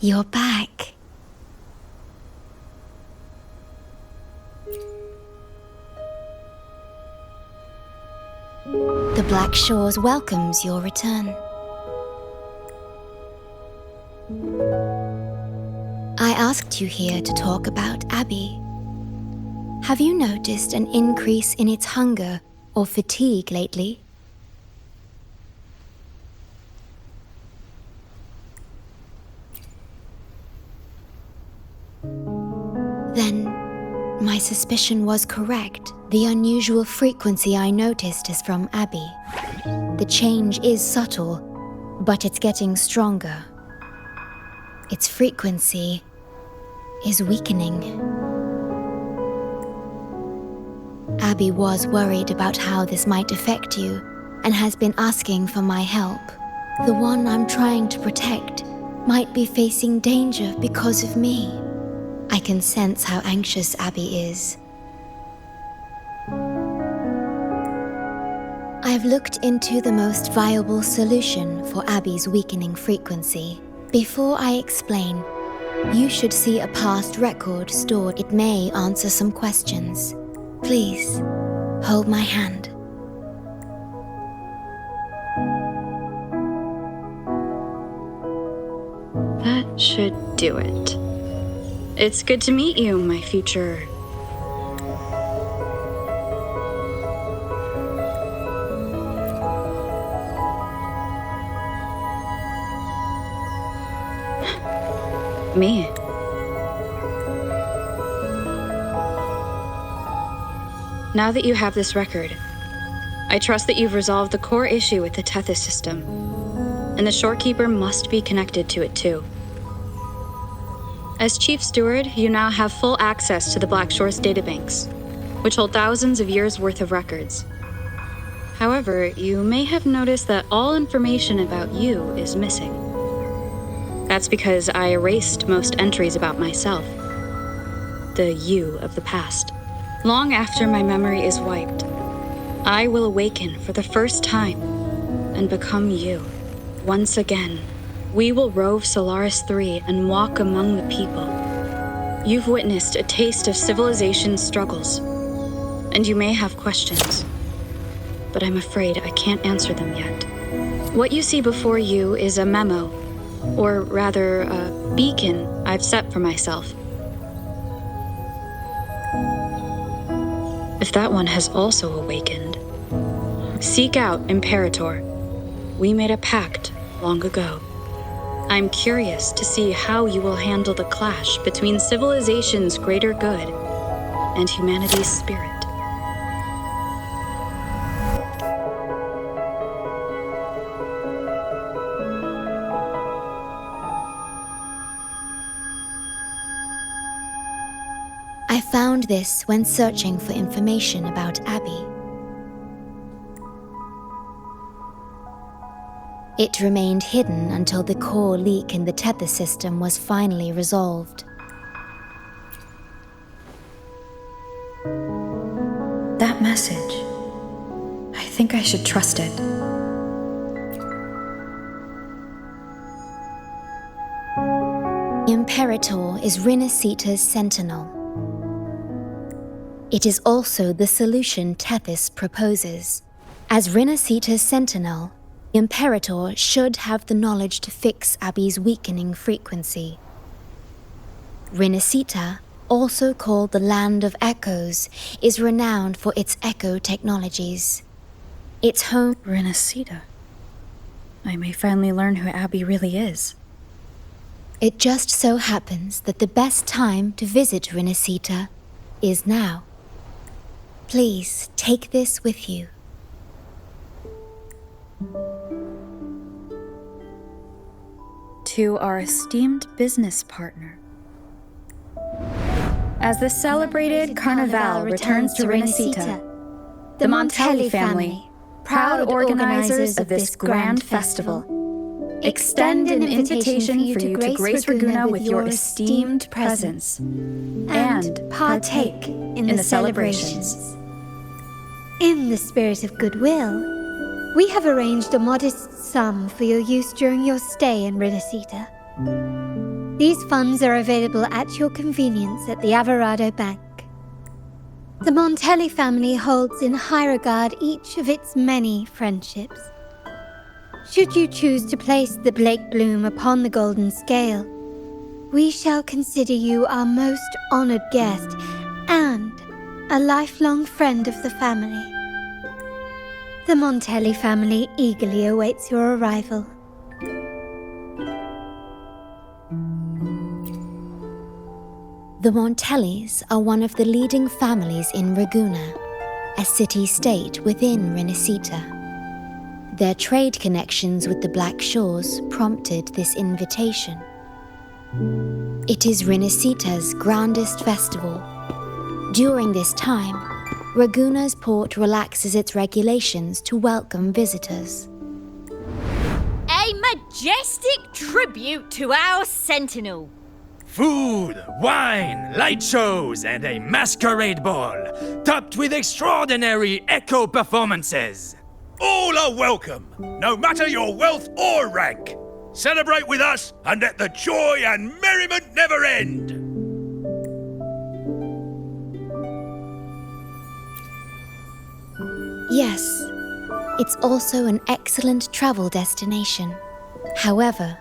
you're back. The Black Shores welcomes your return. I asked you here to talk about Abby. Have you noticed an increase in its hunger or fatigue lately? Then, my suspicion was correct. The unusual frequency I noticed is from Abby. The change is subtle, but it's getting stronger. Its frequency is weakening. Abby was worried about how this might affect you and has been asking for my help. The one I'm trying to protect might be facing danger because of me. I can sense how anxious Abby is. I've looked into the most viable solution for Abby's weakening frequency. Before I explain, you should see a past record stored. It may answer some questions. Please, hold my hand. That should do it. It's good to meet you, my future... me. Now that you have this record, I trust that you've resolved the core issue with the Tethys system, and the Shorekeeper must be connected to it too. As Chief Steward, you now have full access to the Black Shores databanks, which hold thousands of years' worth of records. However, you may have noticed that all information about you is missing. That's because I erased most entries about myself, the you of the past. Long after my memory is wiped, I will awaken for the first time and become you. Once again, we will rove Solaris 3 and walk among the people. You've witnessed a taste of civilization's struggles, and you may have questions, but I'm afraid I can't answer them yet. What you see before you is a memo, or rather, a beacon I've set for myself. If that one has also awakened, seek out Imperator. We made a pact long ago. I'm curious to see how you will handle the clash between civilization's greater good and humanity's spirit. I found this when searching for information about Abby. It remained hidden until the core leak in the Tethys system was finally resolved. That message. I think I should trust it. Imperator is Rinascita's sentinel. It is also the solution Tethys proposes. As Rinascita's sentinel, Imperator should have the knowledge to fix Abby's weakening frequency. Renascita, also called the Land of Echoes, is renowned for its echo technologies. Its home... Renascita. I may finally learn who Abby really is. It just so happens that the best time to visit Renascita is now. Please take this with you. To our esteemed business partner. As the celebrated Carnival returns to Rinascita, the Montelli family, proud organizers of this grand festival, extend an invitation for you to grace Raguna with your esteemed presence and partake in the celebrations. In the spirit of goodwill, we have arranged a modest sum for your use during your stay in Rinascita. These funds are available at your convenience at the Averado Bank. The Montelli family holds in high regard each of its many friendships. Should you choose to place the Blake Bloom upon the golden scale, we shall consider you our most honored guest and a lifelong friend of the family. The Montelli family eagerly awaits your arrival. The Montellis are one of the leading families in Ragusa, a city-state within Renascita. Their trade connections with the Black Shores prompted this invitation. It is Renascita's grandest festival. During this time, Ragusa's port relaxes its regulations to welcome visitors. A majestic tribute to our sentinel. Food, wine, light shows, and a masquerade ball, topped with extraordinary echo performances. All are welcome, no matter your wealth or rank. Celebrate with us and let the joy and merriment never end. Yes, it's also an excellent travel destination. However,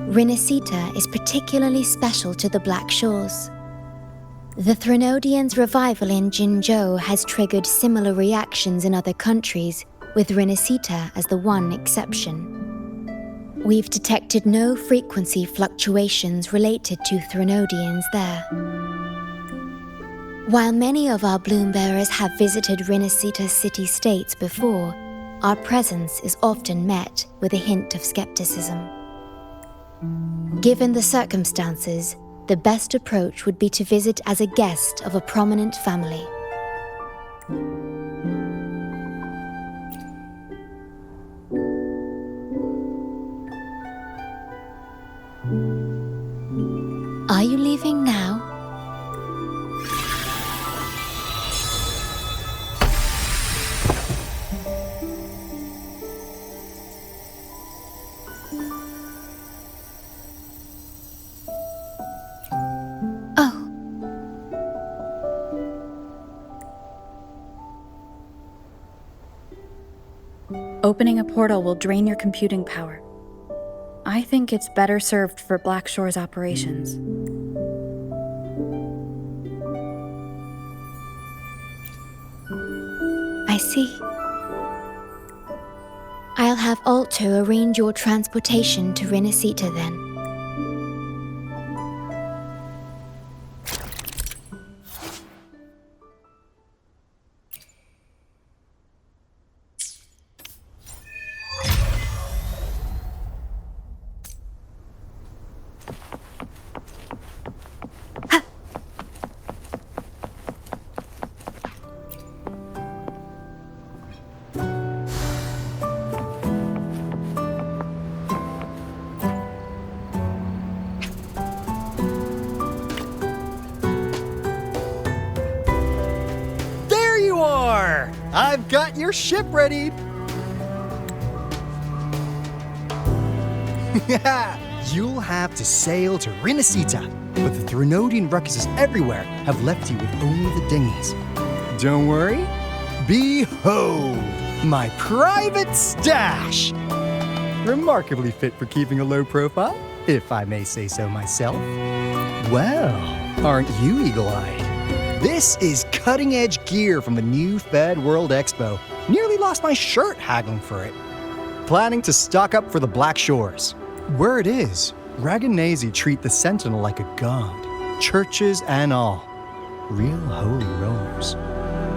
Rinascita is particularly special to the Black Shores. The Threnodians' revival in Jinzhou has triggered similar reactions in other countries, with Rinascita as the one exception. We've detected no frequency fluctuations related to Threnodians there. While many of our bloom-bearers have visited Rinascita's city-states before, our presence is often met with a hint of skepticism. Given the circumstances, the best approach would be to visit as a guest of a prominent family. Are you leaving now? Opening a portal will drain your computing power. I think it's better served for Black Shore's operations. I see. I'll have Alto arrange your transportation to Renascita then. I've got your ship ready! You'll have to sail to Rinascita, but the Threnodian ruckuses everywhere have left you with only the dinghies. Don't worry. Behold, my private stash! Remarkably fit for keeping a low profile, if I may say so myself. Well, aren't you eagle-eyed? This is cutting-edge gear from the new Fed World Expo. Nearly lost my shirt haggling for it. Planning to stock up for the Black Shores. Word is, Raganese treat the Sentinel like a god. Churches and all. Real holy rollers.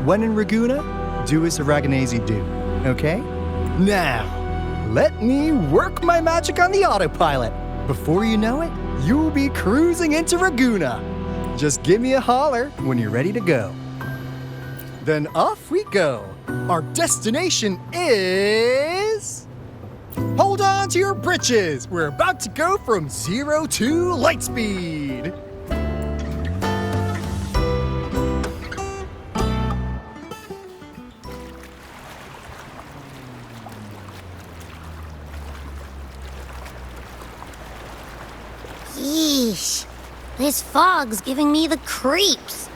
When in Ragusa, do as the Raganese do, okay? Now, let me work my magic on the autopilot. Before you know it, you'll be cruising into Ragusa. Just give me a holler when you're ready to go. Then off we go. Our destination is... Hold on to your britches. We're about to go from 0 to light speed. Yee! Yeesh. This fog's giving me the creeps.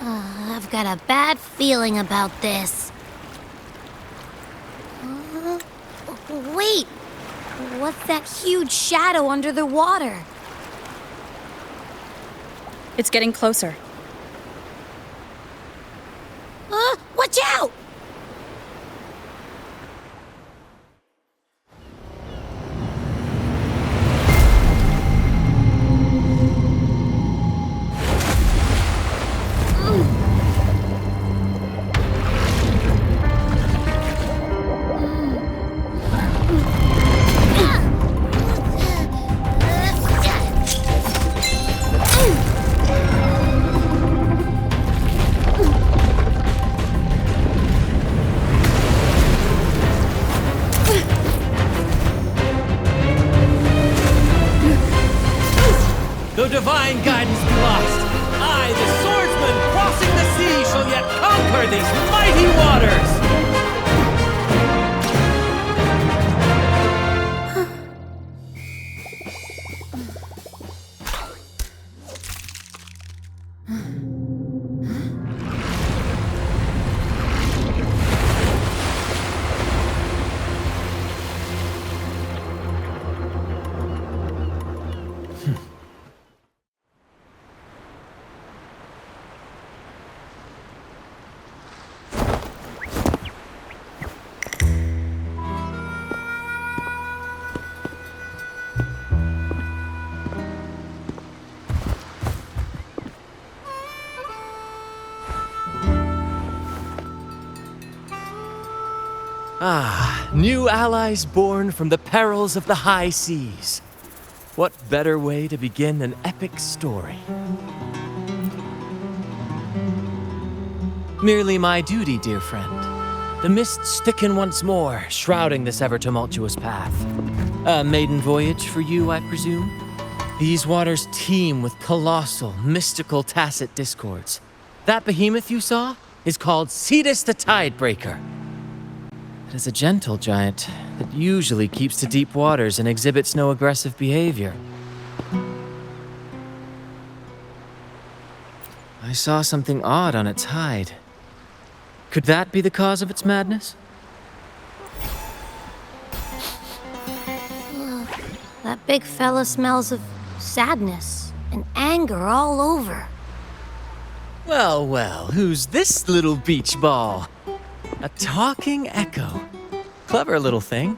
I've got a bad feeling about this. Wait! What's that huge shadow under the water? It's getting closer. Watch out! Though divine guidance be lost, I, the swordsman crossing the sea, shall yet conquer these mighty waters! Ah, new allies born from the perils of the high seas. What better way to begin an epic story? Merely my duty, dear friend. The mists thicken once more, shrouding this ever-tumultuous path. A maiden voyage for you, I presume? These waters teem with colossal, mystical, tacit discords. That behemoth you saw is called Cetus the Tidebreaker. It is a gentle giant that usually keeps to deep waters and exhibits no aggressive behavior. I saw something odd on its hide. Could that be the cause of its madness? That big fella smells of sadness and anger all over. Well, well, who's this little beach ball? A talking echo. Clever little thing.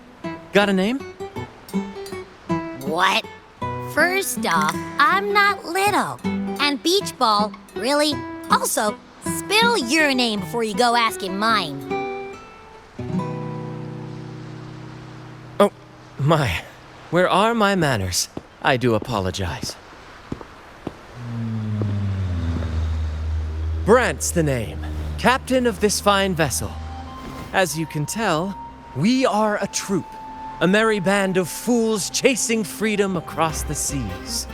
Got a name? What? First off, I'm not little. And Beach Ball, really? Also, spill your name before you go asking mine. Oh, my. Where are my manners? I do apologize. Brant's the name. Captain of this fine vessel. As you can tell, we are a troop. A merry band of fools chasing freedom across the seas.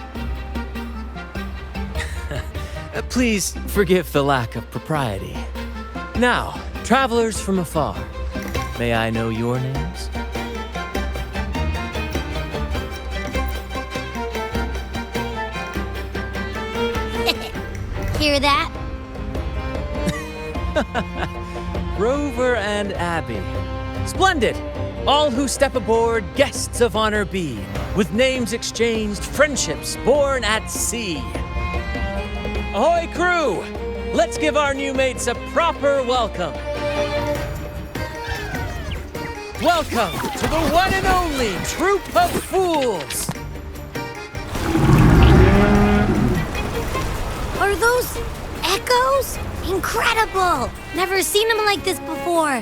Please forgive the lack of propriety. Now, travelers from afar, may I know your names? Hear that? Rover and Abby. Splendid! All who step aboard, guests of honor be, with names exchanged, friendships born at sea. Ahoy, crew! Let's give our new mates a proper welcome. Welcome to the one and only Troop of Fools! Are those echoes? Incredible! Never seen them like this before.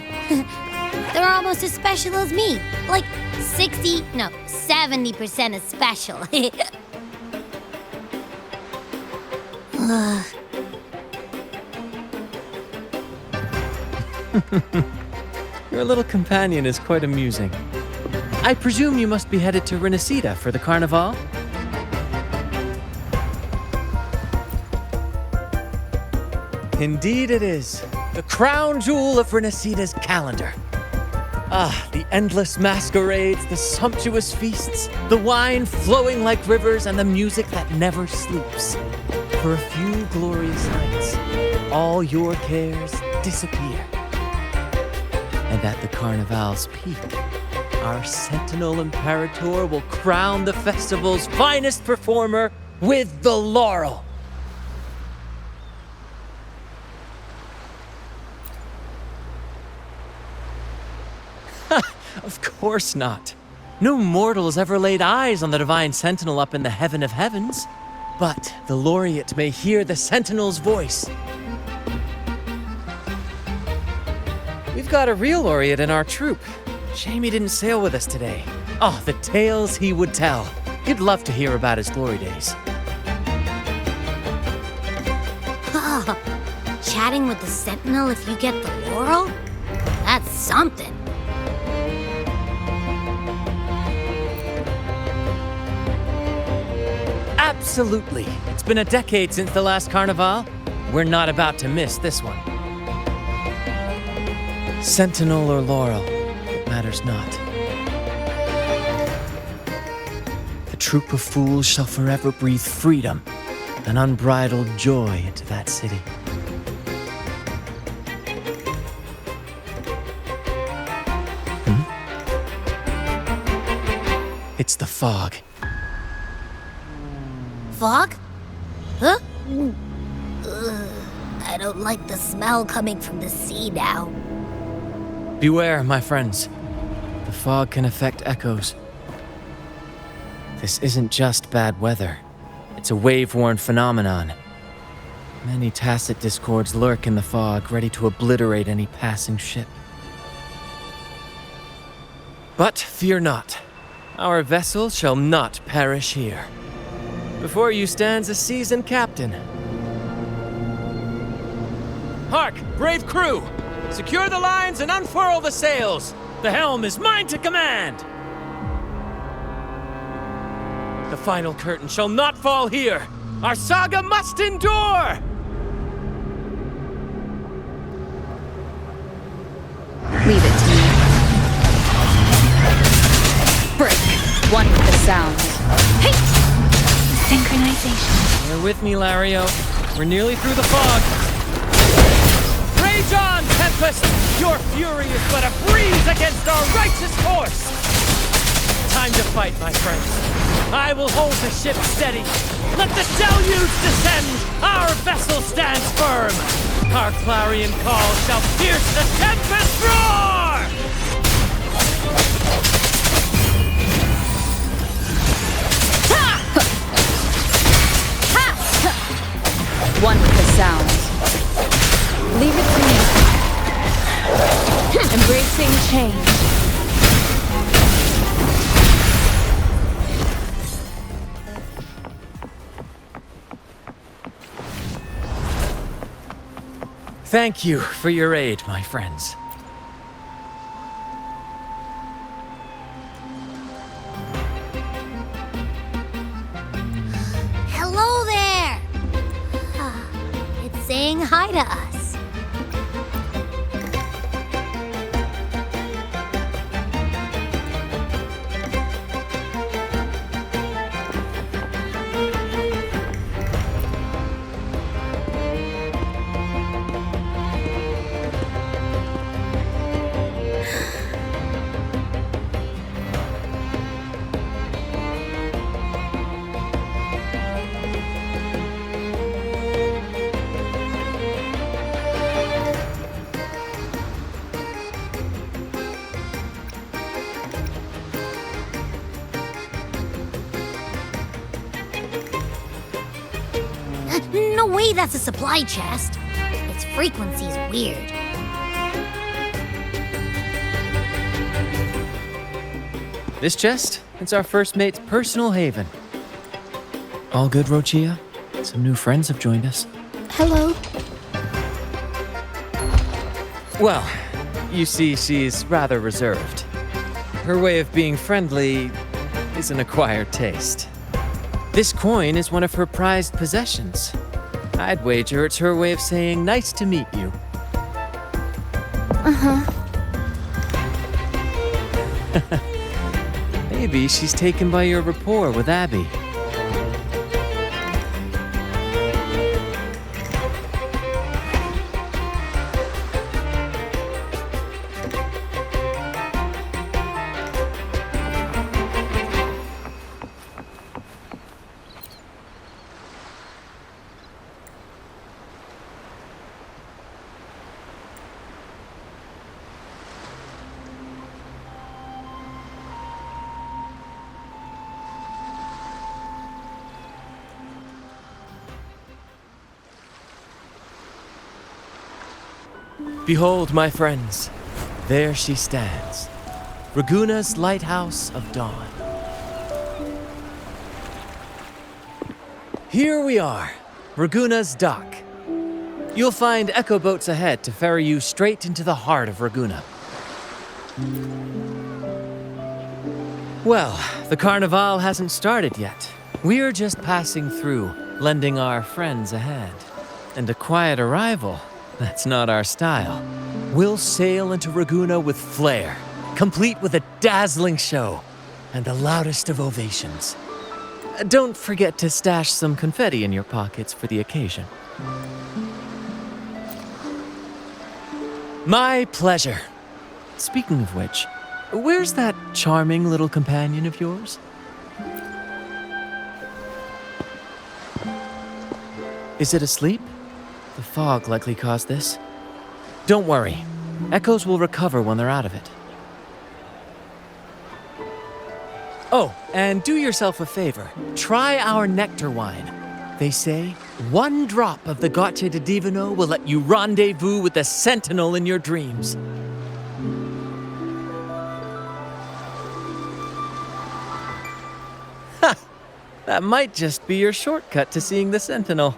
They're almost as special as me. Like 70% as special. Your little companion is quite amusing. I presume you must be headed to Rinascita for the carnival? Indeed it is. The crown jewel of Renascita's calendar. Ah, the endless masquerades, the sumptuous feasts, the wine flowing like rivers, and the music that never sleeps. For a few glorious nights, all your cares disappear. And at the Carnival's peak, our Sentinel Imperator will crown the festival's finest performer with the laurel. Of course not. No mortal has ever laid eyes on the Divine Sentinel up in the heaven of heavens. But the laureate may hear the Sentinel's voice. We've got a real laureate in our troupe. Shame he didn't sail with us today. Oh, the tales he would tell. You'd love to hear about his glory days. Chatting with the Sentinel if you get the laurel? That's something. Absolutely. It's been a decade since the last Carnival. We're not about to miss this one. Sentinel or laurel, it matters not. The troop of fools shall forever breathe freedom and unbridled joy into that city. It's the fog. Fog? Huh? I don't like the smell coming from the sea now. Beware, my friends. The fog can affect echoes. This isn't just bad weather. It's a wave-worn phenomenon. Many tacit discords lurk in the fog, ready to obliterate any passing ship. But fear not. Our vessel shall not perish here. Before you stands a seasoned captain. Hark, brave crew! Secure the lines and unfurl the sails! The helm is mine to command! The final curtain shall not fall here! Our saga must endure! Leave it to me. Break. One with the sound. Hey! Synchronization. You're with me, Lario. We're nearly through the fog. Rage on, Tempest! Your fury is but a breeze against our righteous force! Time to fight, my friends. I will hold the ship steady. Let the deluge descend! Our vessel stands firm! Our clarion call shall pierce the tempest roar! One with the sound. Leave it to me. Embracing change. Thank you for your aid, my friends. Hello there! It's saying hi to us. No way that's a supply chest. Its frequency's weird. This chest, it's our first mate's personal haven. All good, Rochia? Some new friends have joined us. Hello. Well, you see, she's rather reserved. Her way of being friendly is an acquired taste. This coin is one of her prized possessions. I'd wager it's her way of saying nice to meet you. Maybe she's taken by your rapport with Abby. Behold, my friends, there she stands, Raguna's Lighthouse of Dawn. Here we are, Raguna's dock. You'll find echo boats ahead to ferry you straight into the heart of Raguna. Well, the carnival hasn't started yet. We're just passing through, lending our friends a hand. And a quiet arrival, that's not our style. We'll sail into Raguna with flair, complete with a dazzling show and the loudest of ovations. Don't forget to stash some confetti in your pockets for the occasion. My pleasure. Speaking of which, where's that charming little companion of yours? Is it asleep? The fog likely caused this. Don't worry. Echoes will recover when they're out of it. Oh, and do yourself a favor. Try our nectar wine. They say one drop of the Gocce di Divino will let you rendezvous with the Sentinel in your dreams. Ha! That might just be your shortcut to seeing the Sentinel.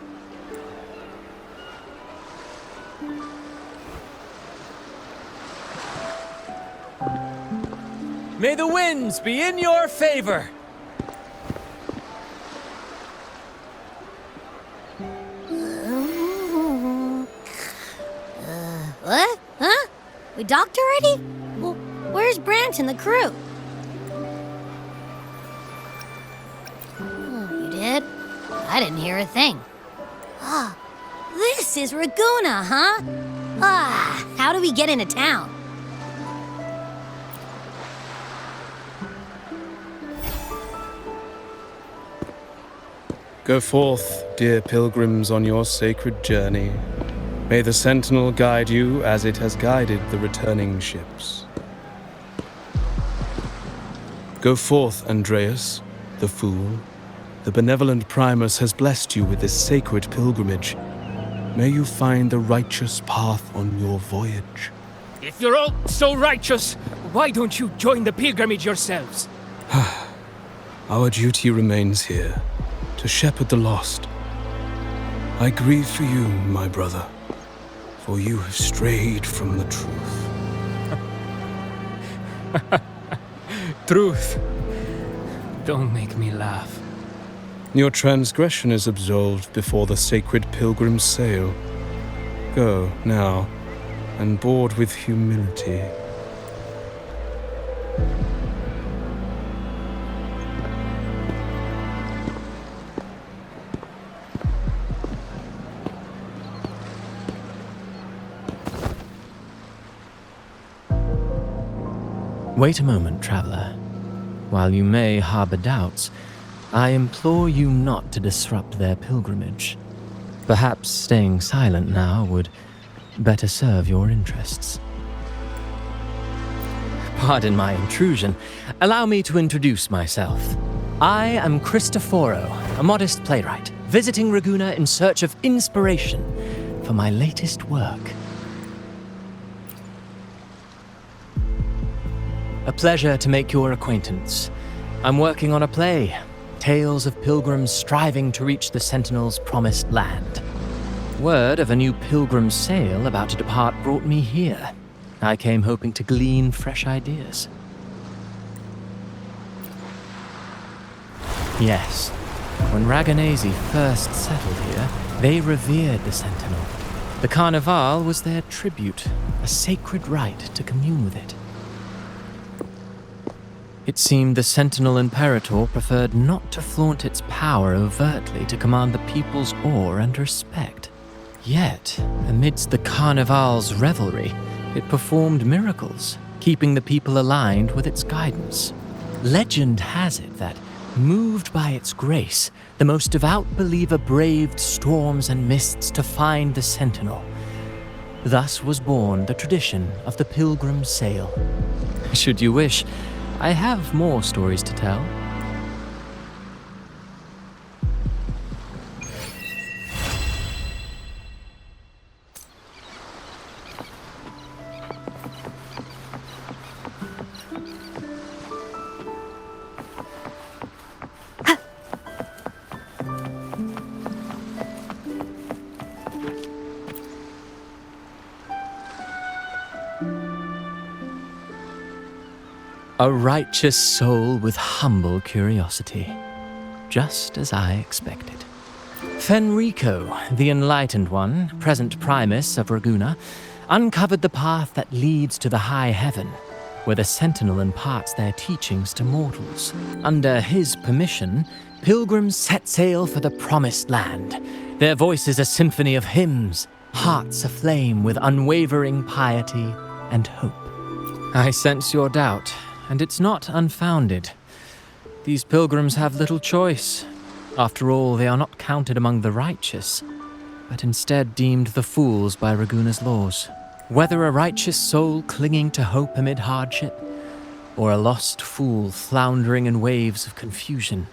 May the winds be in your favor! What? Huh? We docked already? Well, where's Brant and the crew? Oh, you did? I didn't hear a thing. Ah, this is Raguna, huh? Ah, how do we get into town? Go forth, dear pilgrims, on your sacred journey. May the Sentinel guide you as it has guided the returning ships. Go forth, Andreas, the fool. The benevolent Primus has blessed you with this sacred pilgrimage. May you find the righteous path on your voyage. If you're all so righteous, why don't you join the pilgrimage yourselves? Our duty remains here, to shepherd the lost. I grieve for you, my brother, for you have strayed from the truth. Truth. Don't make me laugh. Your transgression is absolved before the sacred pilgrims sail. Go, now, and board with humility. Wait a moment, traveler. While you may harbor doubts, I implore you not to disrupt their pilgrimage. Perhaps staying silent now would better serve your interests. Pardon my intrusion. Allow me to introduce myself. I am Cristoforo, a modest playwright, visiting Raguna in search of inspiration for my latest work. A pleasure to make your acquaintance. I'm working on a play, tales of pilgrims striving to reach the Sentinel's promised land. Word of a new pilgrim sail about to depart brought me here. I came hoping to glean fresh ideas. Yes, when Raganesi first settled here, they revered the Sentinel. The Carnival was their tribute, a sacred rite to commune with it. It seemed the Sentinel Imperator preferred not to flaunt its power overtly to command the people's awe and respect. Yet, amidst the carnival's revelry, it performed miracles, keeping the people aligned with its guidance. Legend has it that, moved by its grace, the most devout believer braved storms and mists to find the Sentinel. Thus was born the tradition of the Pilgrim Sail. Should you wish, I have more stories to tell. A righteous soul with humble curiosity, just as I expected. Fenrico, the Enlightened One, present Primus of Raguna, uncovered the path that leads to the high heaven, where the Sentinel imparts their teachings to mortals. Under his permission, pilgrims set sail for the Promised Land, their voices a symphony of hymns, hearts aflame with unwavering piety and hope. I sense your doubt, and it's not unfounded. These pilgrims have little choice. After all, they are not counted among the righteous, but instead deemed the fools by Raguna's laws. Whether a righteous soul clinging to hope amid hardship, or a lost fool floundering in waves of confusion,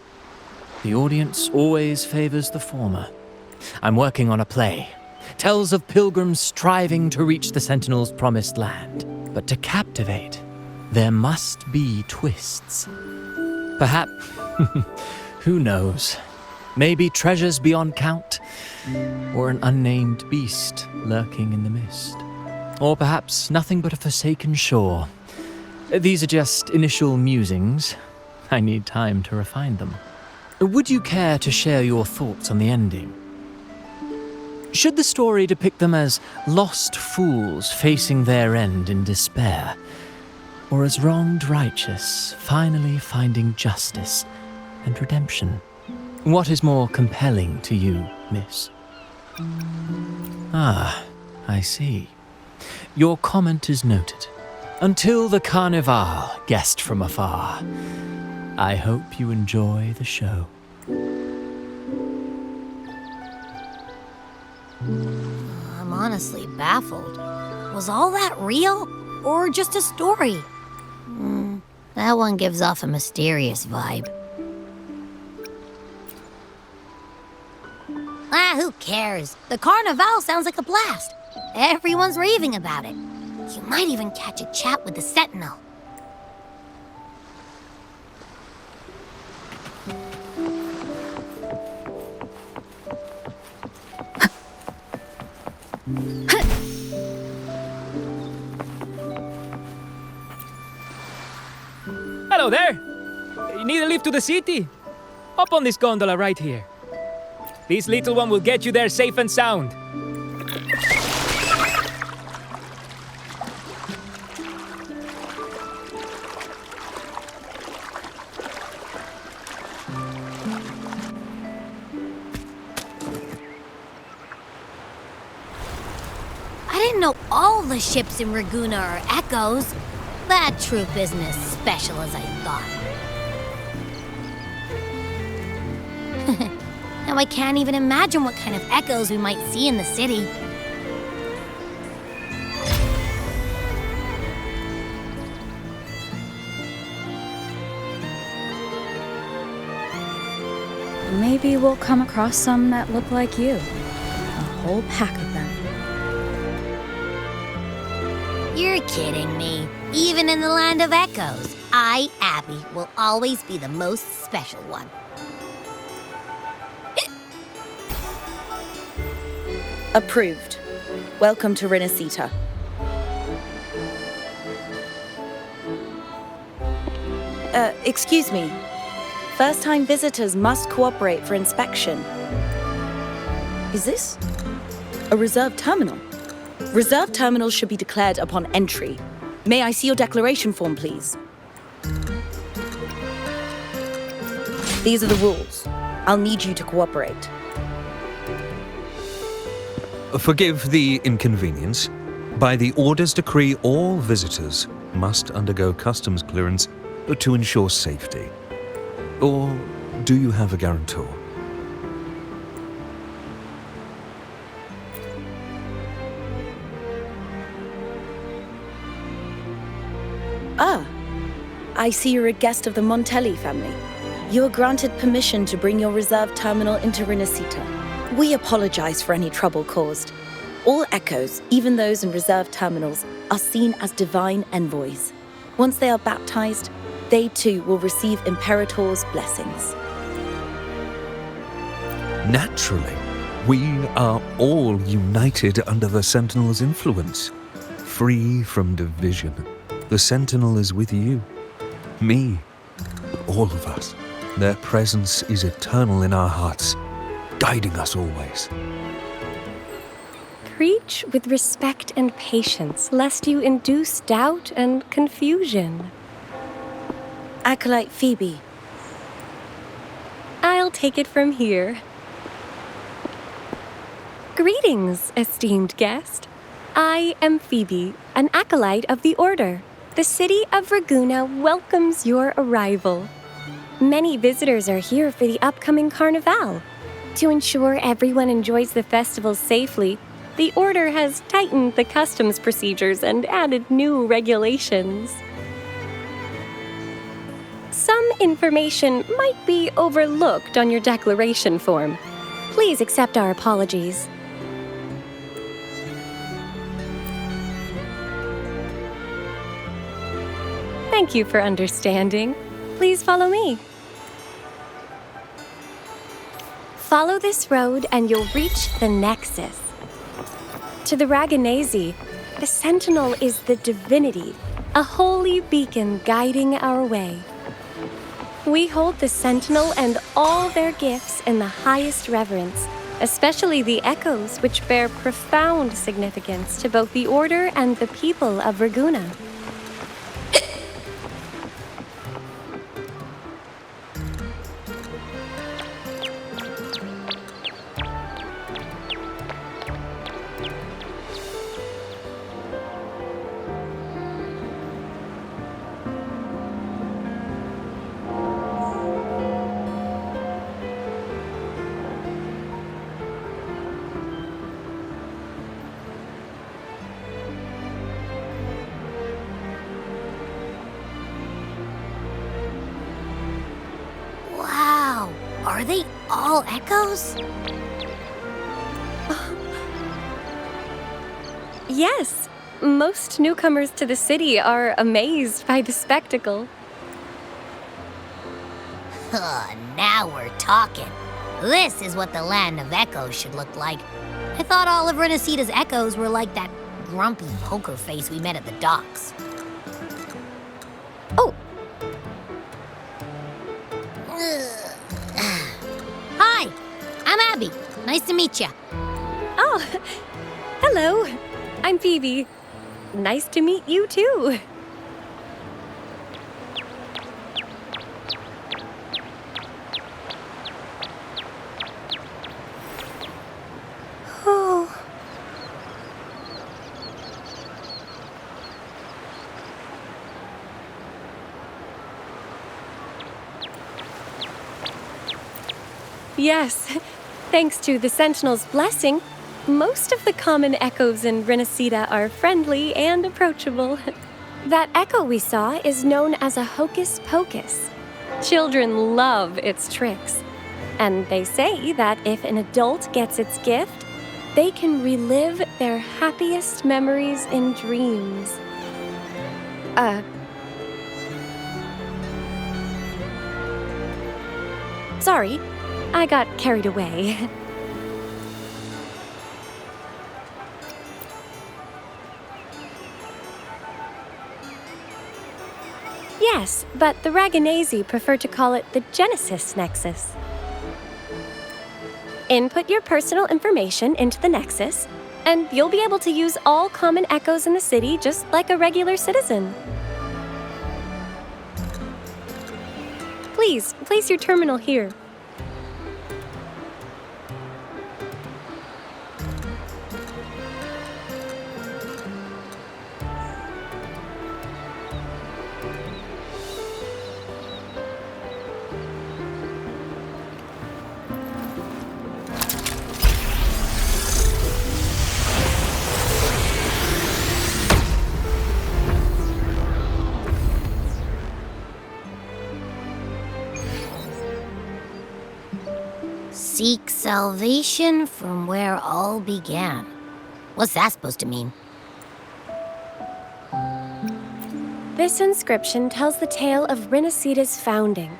the audience always favors the former. I'm working on a play. Tells of pilgrims striving to reach the Sentinel's promised land. But to captivate, there must be twists. Perhaps, who knows, maybe treasures beyond count, or an unnamed beast lurking in the mist. Or perhaps nothing but a forsaken shore. These are just initial musings. I need time to refine them. Would you care to share your thoughts on the ending? Should the story depict them as lost fools facing their end in despair, or as wronged righteous finally finding justice and redemption? What is more compelling to you, miss? Ah, I see. Your comment is noted. Until the Carnival, guest from afar. I hope you enjoy the show. I'm honestly baffled. Was all that real, or just a story? That one gives off a mysterious vibe. Who cares? The Carnival sounds like a blast. Everyone's raving about it. You might even catch a chat with the Sentinel. Hello there! You need a lift to the city? Hop on this gondola right here. This little one will get you there safe and sound. I didn't know all the ships in Raguna are echoes. That troop isn't as special as I thought. Now I can't even imagine what kind of echoes we might see in the city. Maybe we'll come across some that look like you. A whole pack of them. You're kidding me. Even in the land of echoes, I, Abby, will always be the most special one. Approved. Welcome to Renascita. Excuse me. First-time visitors must cooperate for inspection. Is this a reserved terminal? Reserved terminals should be declared upon entry. May I see your declaration form, please? These are the rules. I'll need you to cooperate. Forgive the inconvenience. By the Order's decree, all visitors must undergo customs clearance to ensure safety. Or do you have a guarantor? Ah, I see you're a guest of the Montelli family. You are granted permission to bring your reserve terminal into Rinascita. We apologize for any trouble caused. All echoes, even those in reserve terminals, are seen as divine envoys. Once they are baptized, they too will receive Imperator's blessings. Naturally, we are all united under the Sentinel's influence, free from division. The Sentinel is with you, me, all of us. Their presence is eternal in our hearts, guiding us always. Preach with respect and patience, lest you induce doubt and confusion. Acolyte Phoebe. I'll take it from here. Greetings, esteemed guest. I am Phoebe, an acolyte of the Order. The city of Ragusa welcomes your arrival. Many visitors are here for the upcoming carnival. To ensure everyone enjoys the festival safely, the Order has tightened the customs procedures and added new regulations. Some information might be overlooked on your declaration form. Please accept our apologies. Thank you for understanding. Please follow me. Follow this road and you'll reach the Nexus. To the Raganese, the Sentinel is the divinity, a holy beacon guiding our way. We hold the Sentinel and all their gifts in the highest reverence, especially the echoes, which bear profound significance to both the Order and the people of Ragusa. Wow, are they all echoes? Yes, most newcomers to the city are amazed by the spectacle. Now we're talking. This is what the land of echoes should look like. I thought all of Renascita's echoes were like that grumpy poker face we met at the docks. Oh! Hi, I'm Abby. Nice to meet you. Oh, hello. I'm Phoebe. Nice to meet you too. Oh. Yes, thanks to the Sentinel's blessing, most of the common echoes in Renascita are friendly and approachable. That echo we saw is known as a hocus pocus. Children love its tricks. And they say that if an adult gets its gift, they can relive their happiest memories in dreams. Sorry, I got carried away. Yes, but the Raganese prefer to call it the Genesis Nexus. Input your personal information into the Nexus, and you'll be able to use all common echoes in the city just like a regular citizen. Please, place your terminal here. Seek salvation from where all began. What's that supposed to mean? This inscription tells the tale of Renascita's founding.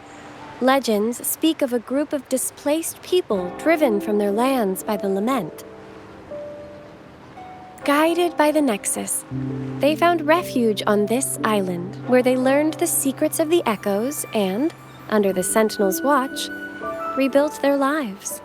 Legends speak of a group of displaced people driven from their lands by the lament. Guided by the Nexus, they found refuge on this island, where they learned the secrets of the echoes and, under the Sentinel's watch, rebuilt their lives.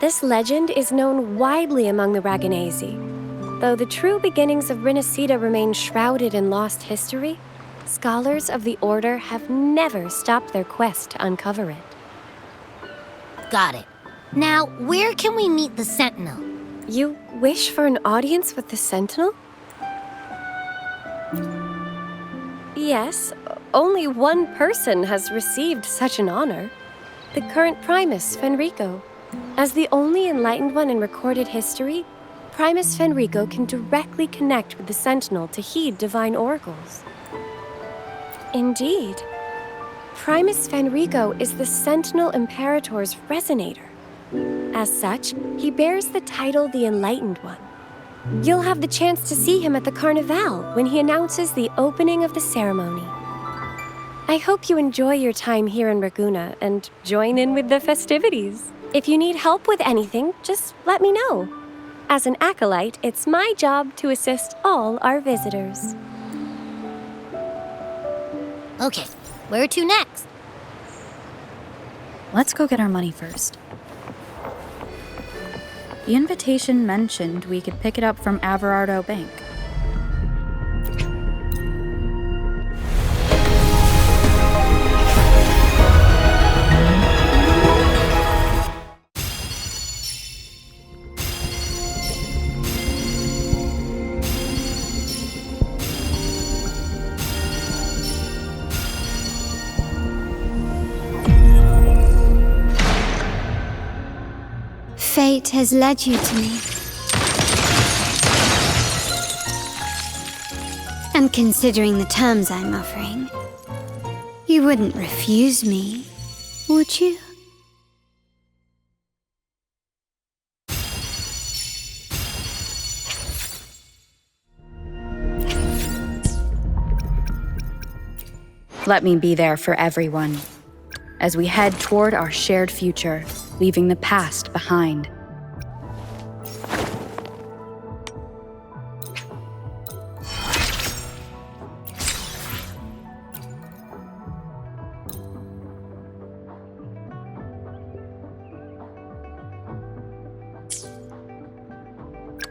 This legend is known widely among the Ragganese. Though the true beginnings of Renascita remain shrouded in lost history, scholars of the Order have never stopped their quest to uncover it. Got it. Now, where can we meet the Sentinel? You wish for an audience with the Sentinel? Yes, only one person has received such an honor. The current Primus, Fenrico. As the only enlightened one in recorded history, Primus Fenrico can directly connect with the Sentinel to heed divine oracles. Indeed. Primus Fenrico is the Sentinel Imperator's resonator. As such, he bears the title the Enlightened One. You'll have the chance to see him at the Carnival when he announces the opening of the ceremony. I hope you enjoy your time here in Raguna and join in with the festivities. If you need help with anything, just let me know. As an acolyte, it's my job to assist all our visitors. Okay, where to next? Let's go get our money first. The invitation mentioned we could pick it up from Everardo Bank. Fate has led you to me. And considering the terms I'm offering, you wouldn't refuse me, would you? Let me be there for everyone, as we head toward our shared future, leaving the past behind.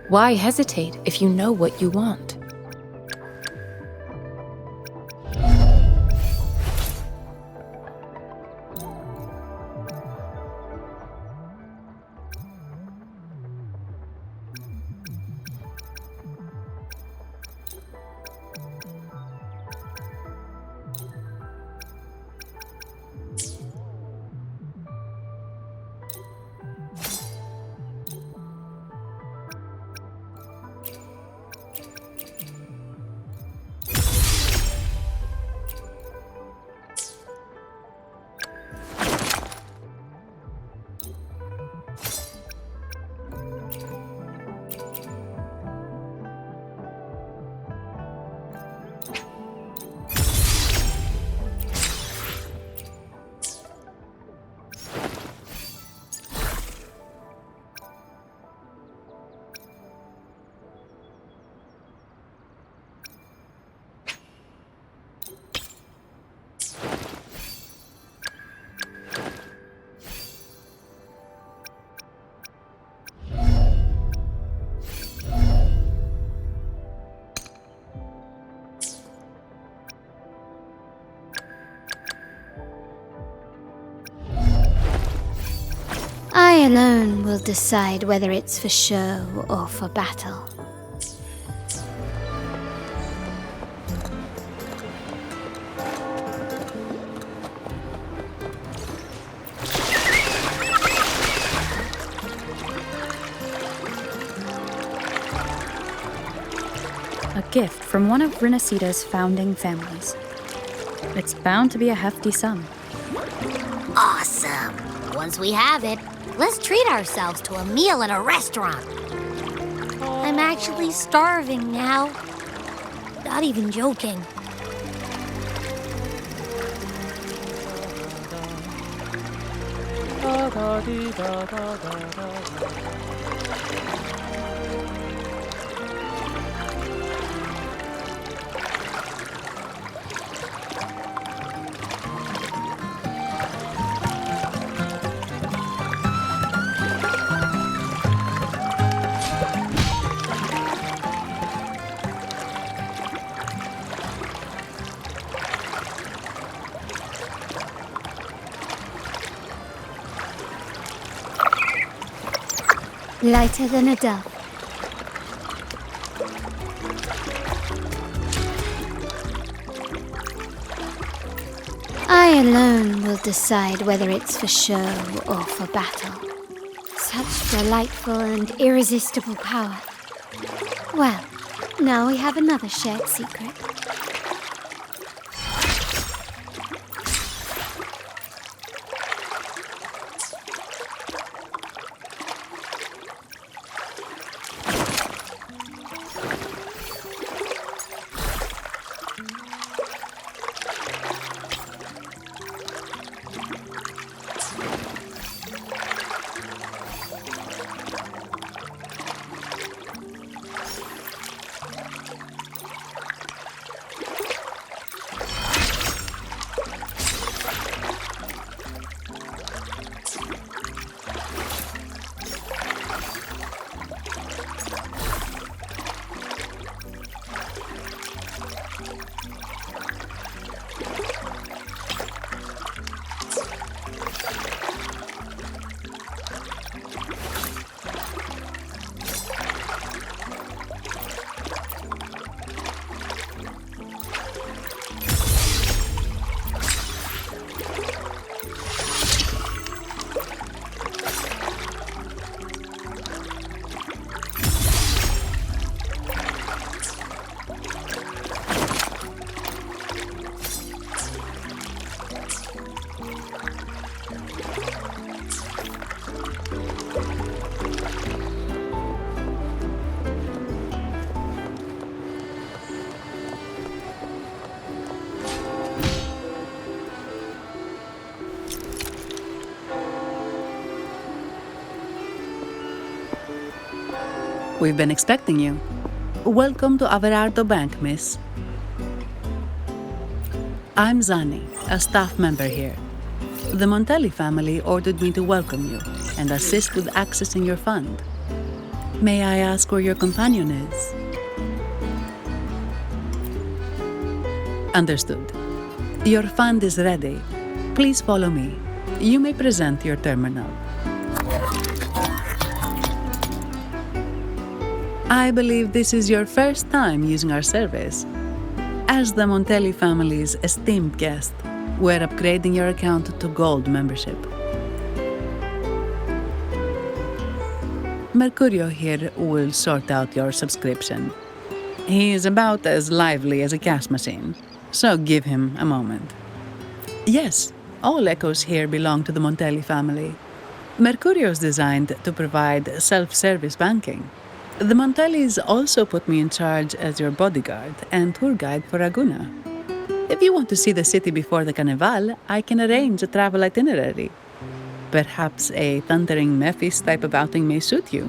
Why hesitate if you know what you want? I alone will decide whether it's for show or for battle. A gift from one of Rinascita's founding families. It's bound to be a hefty sum. Awesome! Once we have it, let's treat ourselves to a meal at a restaurant. I'm actually starving now. Not even joking. Lighter than a dove. I alone will decide whether it's for show or for battle. Such delightful and irresistible power. Well, now we have another shared secret. We've been expecting you. Welcome to Averardo Bank, miss. I'm Zani, a staff member here. The Montelli family ordered me to welcome you and assist with accessing your fund. May I ask where your companion is? Understood. Your fund is ready. Please follow me. You may present your terminal. I believe this is your first time using our service. As the Montelli family's esteemed guest, we're upgrading your account to Gold membership. Mercurio here will sort out your subscription. He is about as lively as a cash machine, so give him a moment. Yes, all echoes here belong to the Montelli family. Mercurio is designed to provide self-service banking. The Montellis also put me in charge as your bodyguard and tour guide for Aguna. If you want to see the city before the Carnival, I can arrange a travel itinerary. Perhaps a thundering Memphis type of outing may suit you,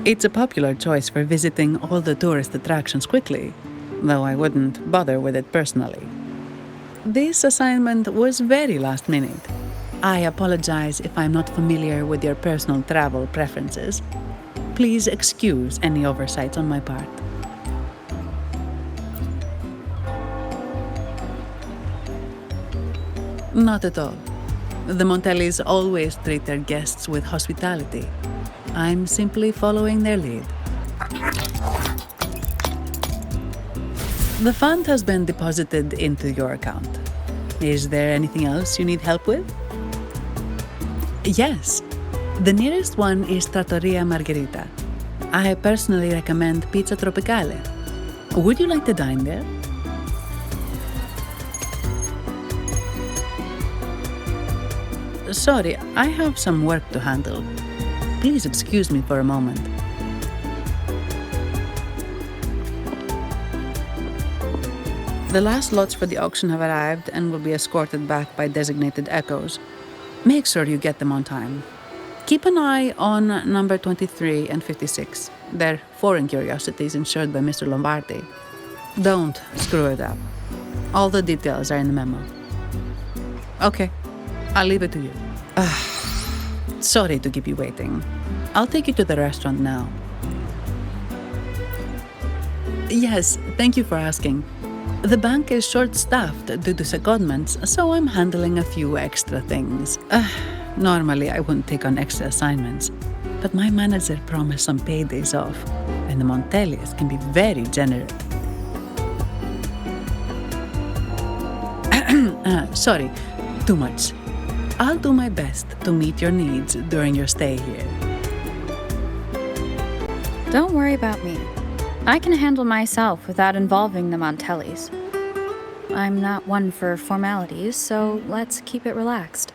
It's a popular choice for visiting all the tourist attractions quickly, though I wouldn't bother with it personally. This assignment was very last minute. I apologize if I'm not familiar with your personal travel preferences. Please excuse any oversights on my part. Not at all. The Montellis always treat their guests with hospitality. I'm simply following their lead. The fund has been deposited into your account. Is there anything else you need help with? Yes. The nearest one is Trattoria Margherita. I personally recommend Pizza Tropicale. Would you like to dine there? Sorry, I have some work to handle. Please excuse me for a moment. The last lots for the auction have arrived and will be escorted back by designated echoes. Make sure you get them on time. Keep an eye on number 23 and 56. They're foreign curiosities insured by Mr. Lombardi. Don't screw it up. All the details are in the memo. Okay, I'll leave it to you. Sorry to keep you waiting. I'll take you to the restaurant now. Yes, thank you for asking. The bank is short-staffed due to secondments, so I'm handling a few extra things. Normally, I wouldn't take on extra assignments, but my manager promised some paydays off, and the Montellis can be very generous. Sorry, too much. I'll do my best to meet your needs during your stay here. Don't worry about me. I can handle myself without involving the Montellis. I'm not one for formalities, so let's keep it relaxed.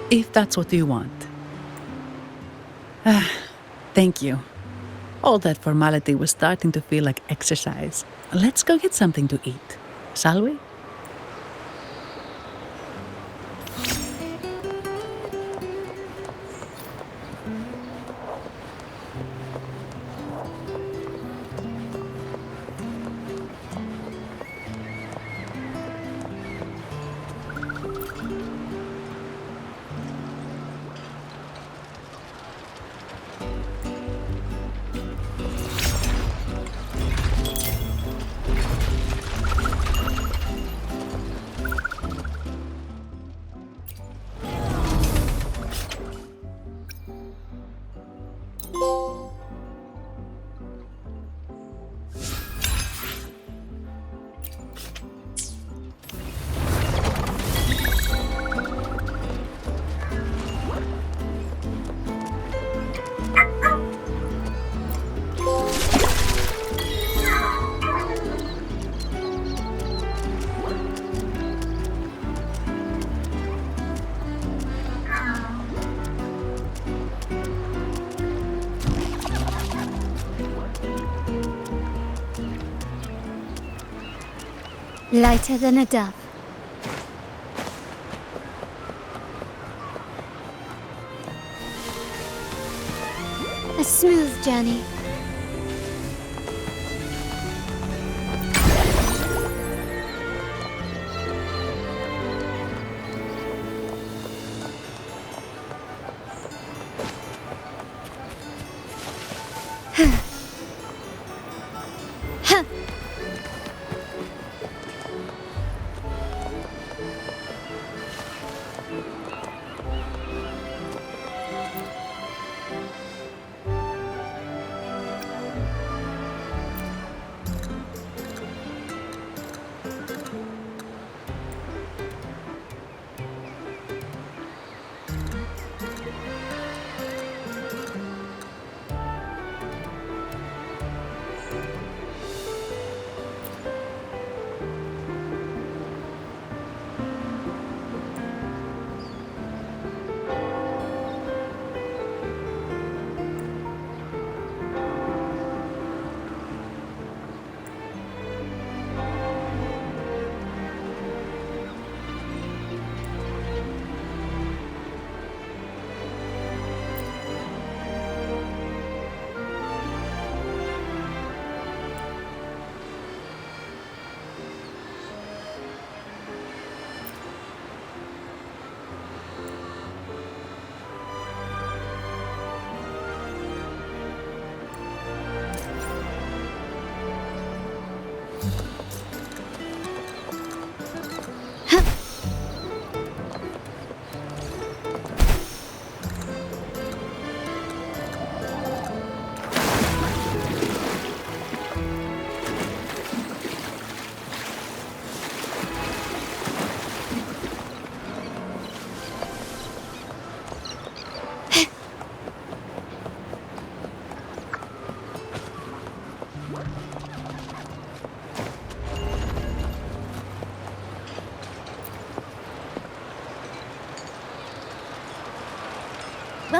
If that's what you want. Thank you. All that formality was starting to feel like exercise. Let's go get something to eat, shall we? Lighter than a dove. A smooth journey.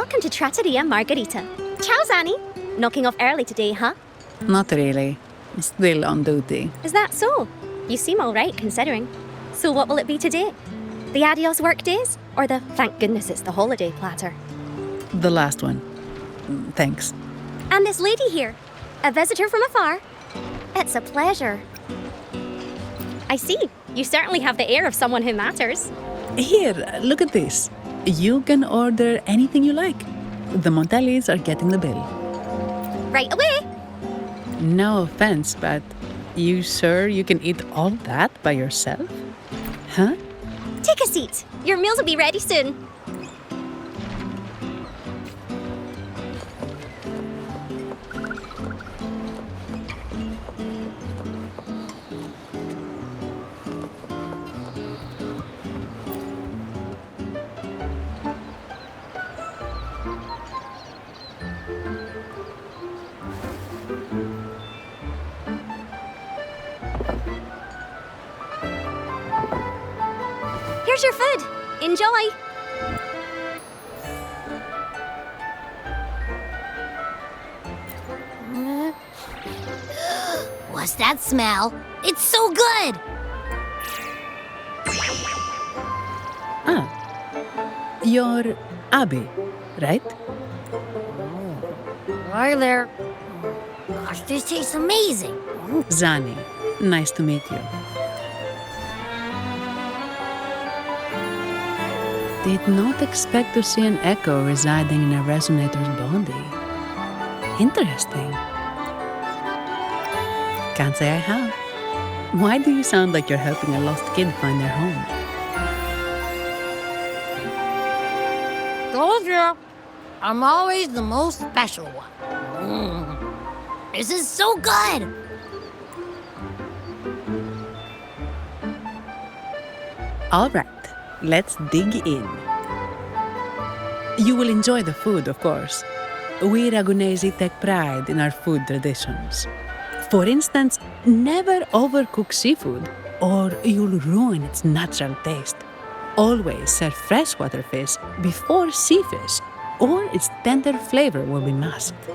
Welcome to Trattoria Margherita. Ciao, Zanni. Knocking off early today, huh? Not really. Still on duty. Is that so? You seem all right, considering. So what will it be today? The adios work days? Or the thank goodness it's the holiday platter? The last one. Thanks. And this lady here, a visitor from afar. It's a pleasure. I see. You certainly have the air of someone who matters. Here, look at this. You can order anything you like. The Montellis are getting the bill. Right away. No offense, but you sure you can eat all that by yourself? Huh? Take a seat. Your meals will be ready soon. Here's your food. Enjoy. What's that smell? It's so good! You're Abby, right? Hi there. Gosh, this tastes amazing. Zanni, nice to meet you. Did not expect to see an echo residing in a resonator's body. Interesting. Can't say I have. Why do you sound like you're helping a lost kid find their home? Told you. I'm always the most special one. This is so good! All right, let's dig in. You will enjoy the food, of course. We Ragunesi take pride in our food traditions. For instance, never overcook seafood, or you'll ruin its natural taste. Always serve freshwater fish before sea fish, or its tender flavor will be masked.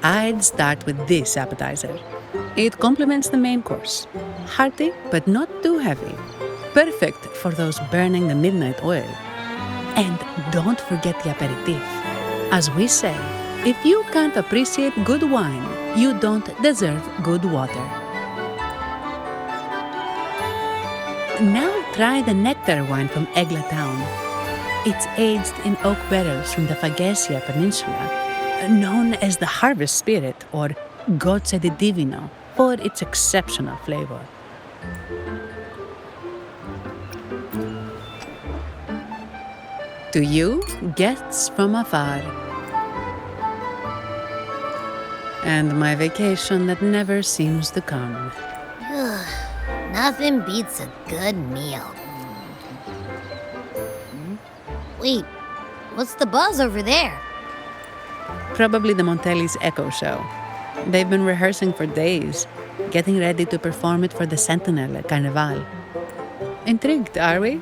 I'd start with this appetizer. It complements the main course. Hearty, but not too heavy. Perfect for those burning the midnight oil. And don't forget the aperitif. As we say, if you can't appreciate good wine, you don't deserve good water. Now try the nectar wine from Egla Town. It's aged in oak barrels from the Faghesia Peninsula, known as the Harvest Spirit or Gozze di Divino for its exceptional flavor. To you, guests from afar. And my vacation that never seems to come. Nothing beats a good meal. Wait, what's the buzz over there? Probably the Montelli's Echo Show. They've been rehearsing for days, getting ready to perform it for the Sentinel at Carnival. Intrigued, are we?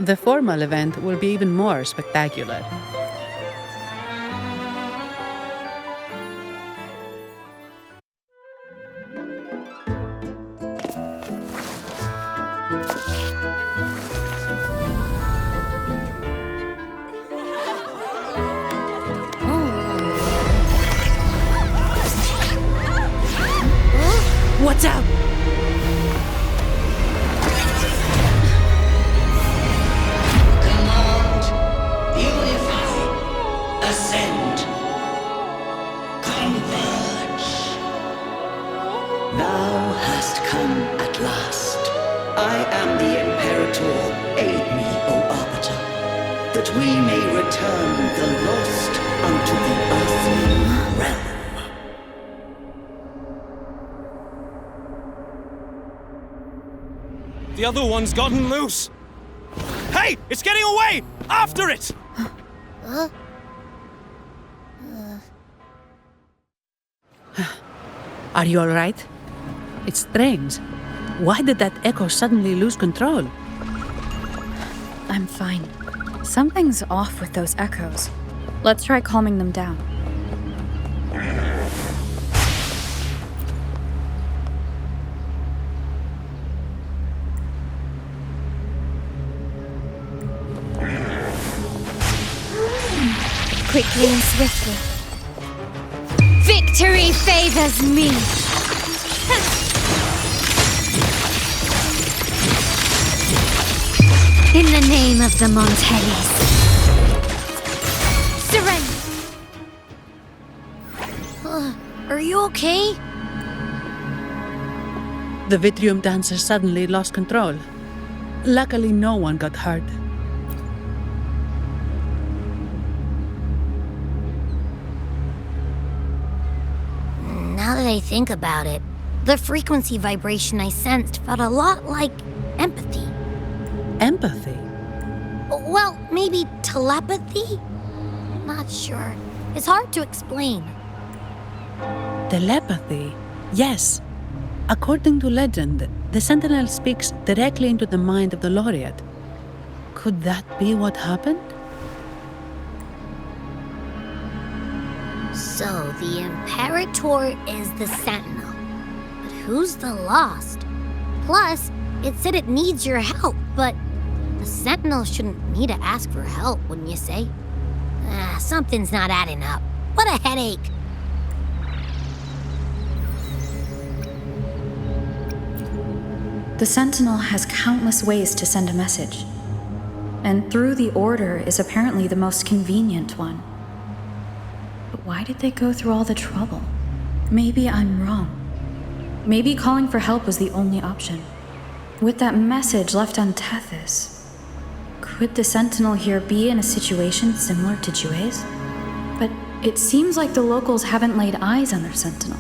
The formal event will be even more spectacular. What's up? Command, unify, ascend, converge. Thou hast come at last. I am the Imperator. Aid me, O Arbiter, that we may return the lost unto the earthly realm. The other one's gotten loose. Hey, it's getting away! After it! Are you all right? It's strange. Why did that echo suddenly lose control? I'm fine. Something's off with those echoes. Let's try calming them down. Quickly and swiftly. Victory favors me! In the name of the Montellis. Surrender! Are you okay? The Vitrium dancer suddenly lost control. Luckily, no one got hurt. Now that I think about it, the frequency vibration I sensed felt a lot like empathy. Empathy? Well, maybe telepathy? Not sure. It's hard to explain. Telepathy? Yes. According to legend, the Sentinel speaks directly into the mind of the laureate. Could that be what happened? So, the Imperator is the Sentinel. But who's the Lost? Plus, it said it needs your help, but the Sentinel shouldn't need to ask for help, wouldn't you say? Something's not adding up. What a headache. The Sentinel has countless ways to send a message, and through the Order is apparently the most convenient one. But why did they go through all the trouble? Maybe I'm wrong. Maybe calling for help was the only option. With that message left on Tethys, could the Sentinel here be in a situation similar to Jue's? But it seems like the locals haven't laid eyes on their Sentinel.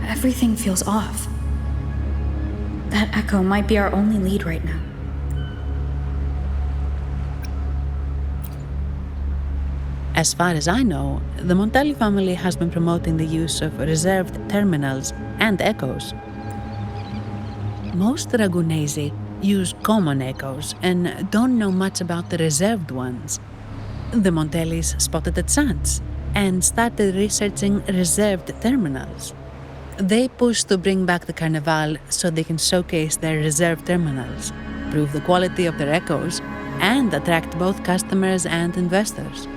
Everything feels off. That echo might be our only lead right now. As far as I know, the Montelli family has been promoting the use of reserved terminals and echoes. Most Ragunesi use common echoes and don't know much about the reserved ones. The Montellis spotted a chance and started researching reserved terminals. They push to bring back the Carnival so they can showcase their reserved terminals, prove the quality of their echoes, and attract both customers and investors.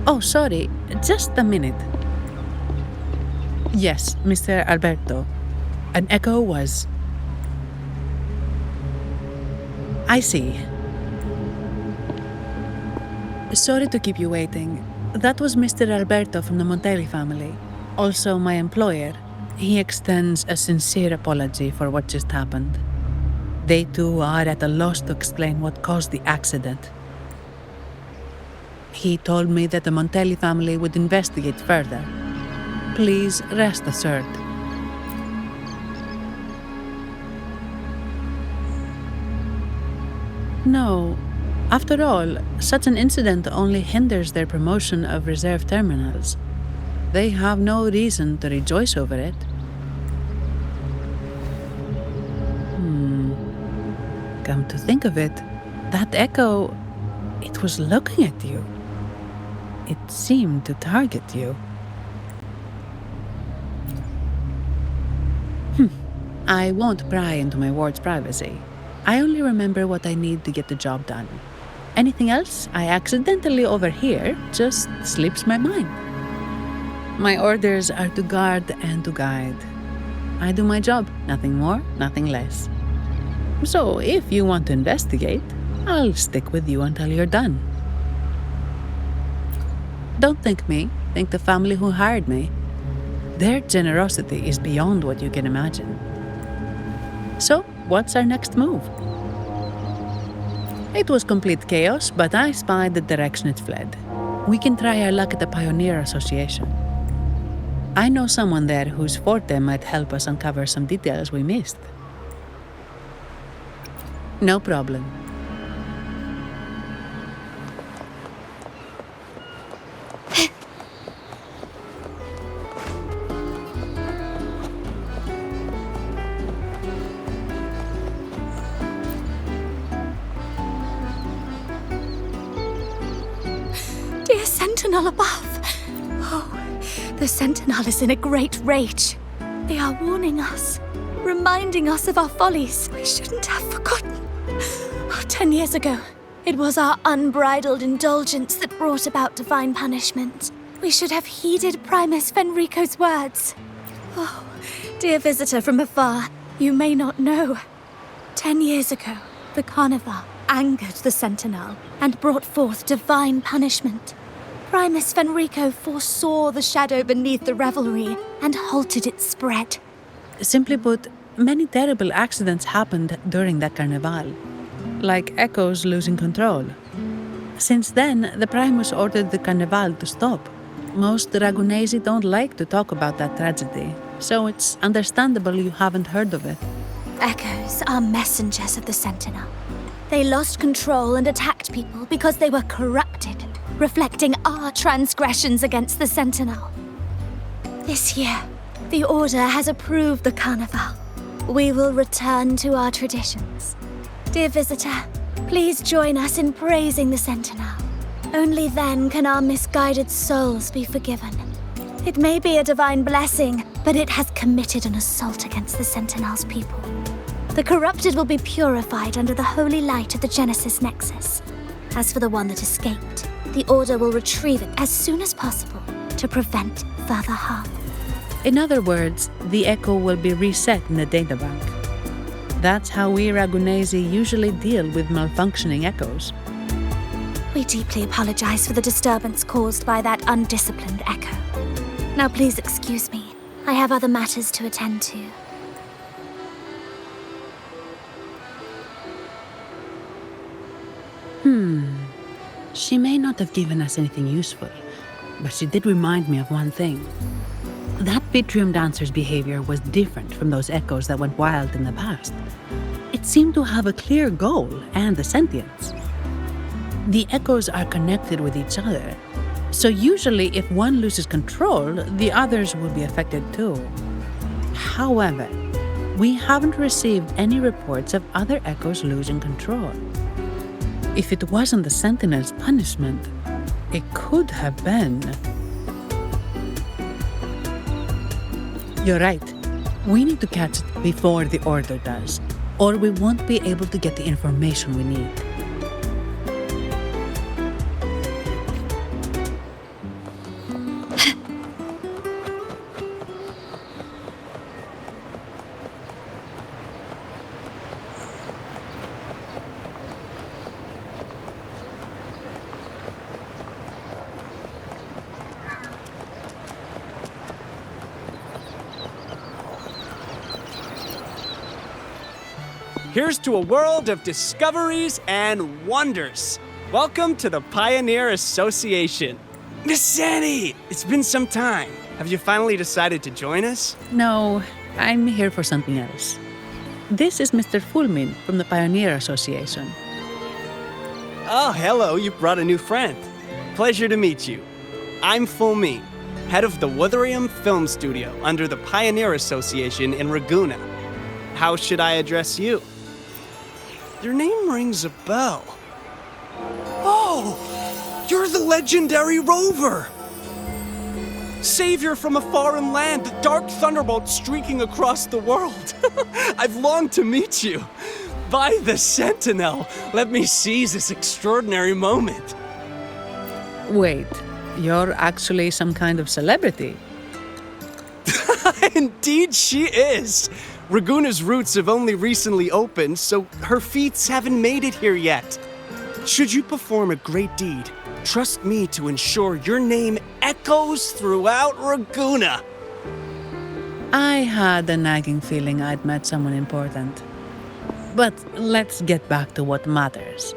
Oh, sorry, just a minute. Yes, Mr. Alberto. An echo was... I see. Sorry to keep you waiting. That was Mr. Alberto from the Montelli family, also my employer. He extends a sincere apology for what just happened. They too are at a loss to explain what caused the accident. He told me that the Montelli family would investigate further. Please rest assured. No. After all, such an incident only hinders their promotion of reserve terminals. They have no reason to rejoice over it. Come to think of it, that echo, it was looking at you. It seemed to target you. I won't pry into my ward's privacy. I only remember what I need to get the job done. Anything else I accidentally overhear just slips my mind. My orders are to guard and to guide. I do my job, nothing more, nothing less. So if you want to investigate, I'll stick with you until you're done. Don't thank me, thank the family who hired me. Their generosity is beyond what you can imagine. So, what's our next move? It was complete chaos, but I spied the direction it fled. We can try our luck at the Pioneer Association. I know someone there whose forte might help us uncover some details we missed. No problem. sentinel above. Oh, the sentinel is in a great rage. They are warning us, reminding us of our follies. We shouldn't have forgotten. 10 years ago, it was our unbridled indulgence that brought about divine punishment. We should have heeded Primus Fenrico's words. Oh, dear visitor from afar, you may not know. 10 years ago, the carnival angered the sentinel and brought forth divine punishment. Primus Fenrico foresaw the shadow beneath the revelry and halted its spread. Simply put, many terrible accidents happened during that carnival, like echoes losing control. Since then, the Primus ordered the carnival to stop. Most Ragunesi don't like to talk about that tragedy, so it's understandable you haven't heard of it. Echoes are messengers of the sentinel. They lost control and attacked people because they were corrupted, reflecting our transgressions against the sentinel. This year, the Order has approved the carnival. We will return to our traditions. Dear visitor, please join us in praising the sentinel. Only then can our misguided souls be forgiven. It may be a divine blessing, but it has committed an assault against the sentinel's people. The corrupted will be purified under the holy light of the Genesis Nexus. As for the one that escaped, the Order will retrieve it as soon as possible to prevent further harm. In other words, the echo will be reset in the databank. That's how we Ragunesi usually deal with malfunctioning echoes. We deeply apologize for the disturbance caused by that undisciplined echo. Now please excuse me. I have other matters to attend to. She may not have given us anything useful, but she did remind me of one thing. That Vitrium dancer's behavior was different from those echoes that went wild in the past. It seemed to have a clear goal and a sentience. The echoes are connected with each other, so usually if one loses control, the others will be affected too. However, we haven't received any reports of other echoes losing control. If it wasn't the Sentinel's punishment, it could have been. You're right. We need to catch it before the Order does, or we won't be able to get the information we need. Here's to a world of discoveries and wonders. Welcome to the Pioneer Association. Miss Sandy, it's been some time. Have you finally decided to join us? No, I'm here for something else. This is Mr. Fulmin from the Pioneer Association. Oh, hello, you brought a new friend. Pleasure to meet you. I'm Fulmin, head of the Wuthering Film Studio under the Pioneer Association in Ragunna. How should I address you? Your name rings a bell. Oh, you're the legendary Rover! Savior from a foreign land, the dark thunderbolt streaking across the world. I've longed to meet you. By the Sentinel, let me seize this extraordinary moment. Wait, you're actually some kind of celebrity? Indeed she is. Ragunna's roots have only recently opened, so her feats haven't made it here yet. Should you perform a great deed, trust me to ensure your name echoes throughout Ragunna. I had a nagging feeling I'd met someone important. But let's get back to what matters.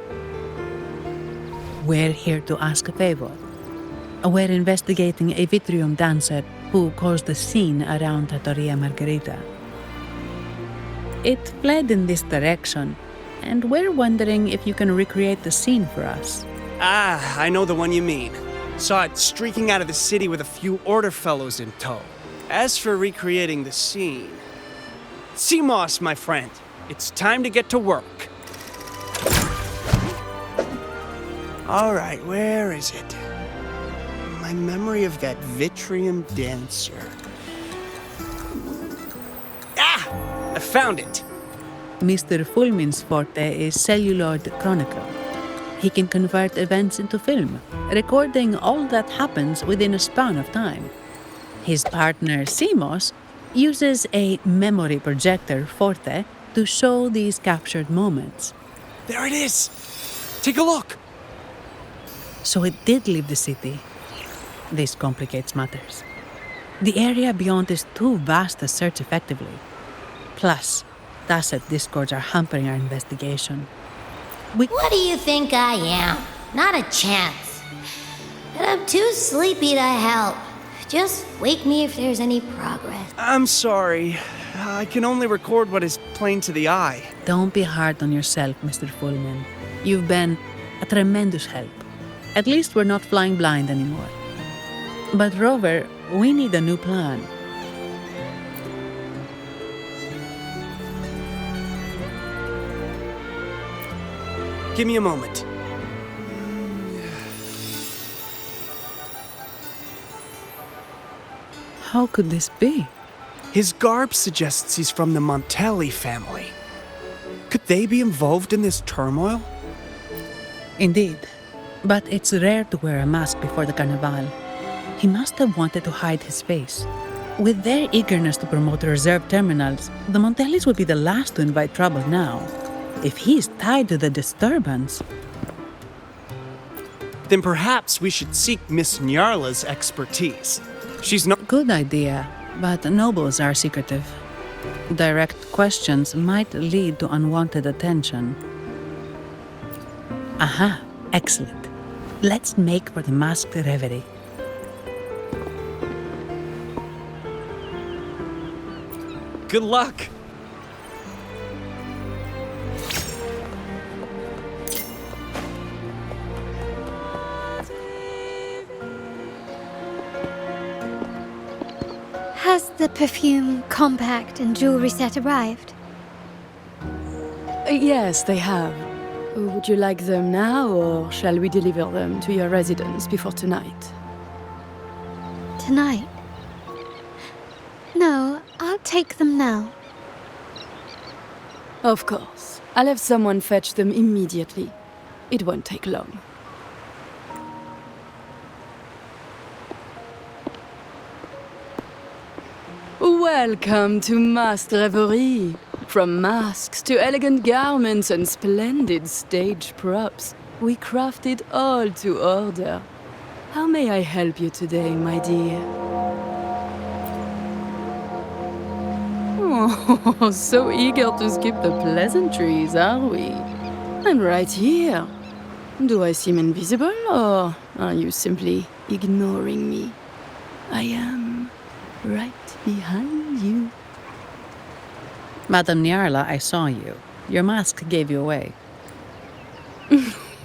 We're here to ask a favor. We're investigating a Vitrium dancer who caused a scene around Trattoria Margherita. It fled in this direction, and we're wondering if you can recreate the scene for us. Ah, I know the one you mean. Saw it streaking out of the city with a few Order fellows in tow. As for recreating the scene... Seamoss, my friend, it's time to get to work. All right, where is it? my memory of that Vitrium dancer. Ah! I found it! Mr. Fulmin's forte is celluloid chronicle. He can convert events into film, recording all that happens within a span of time. His partner, Simos, uses a memory projector forte to show these captured moments. There it is! Take a look! So it did leave the city. This complicates matters. The area beyond is too vast to search effectively. Plus, tacit discords are hampering our investigation. What do you think I am? Not a chance. And I'm too sleepy to help. Just wake me if there's any progress. I'm sorry. I can only record what is plain to the eye. Don't be hard on yourself, Mr. Fullman. You've been a tremendous help. At least we're not flying blind anymore. But Rover, we need a new plan. Give me a moment. How could this be? His garb suggests he's from the Montelli family. Could they be involved in this turmoil? Indeed. But it's rare to wear a mask before the carnival. He must have wanted to hide his face. With their eagerness to promote reserved terminals, the Montellis would be the last to invite trouble now. If he's tied to the disturbance... Then perhaps we should seek Miss Nyarla's expertise. She's not... Good idea, but nobles are secretive. Direct questions might lead to unwanted attention. Aha, excellent. Let's make for the masked reverie. Good luck! Has the perfume, compact, and jewelry set arrived? Yes, they have. Would you like them now, or shall we deliver them to your residence before tonight? Tonight? No, I'll take them now. Of course. I'll have someone fetch them immediately. It won't take long. Welcome to Masked Reverie. From masks to elegant garments and splendid stage props, we craft it all to order. How may I help you today, my dear? Oh, so eager to skip the pleasantries, are we? I'm right here. Do I seem invisible, or are you simply ignoring me? I am right behind you. Madame Nyarla, I saw you. Your mask gave you away.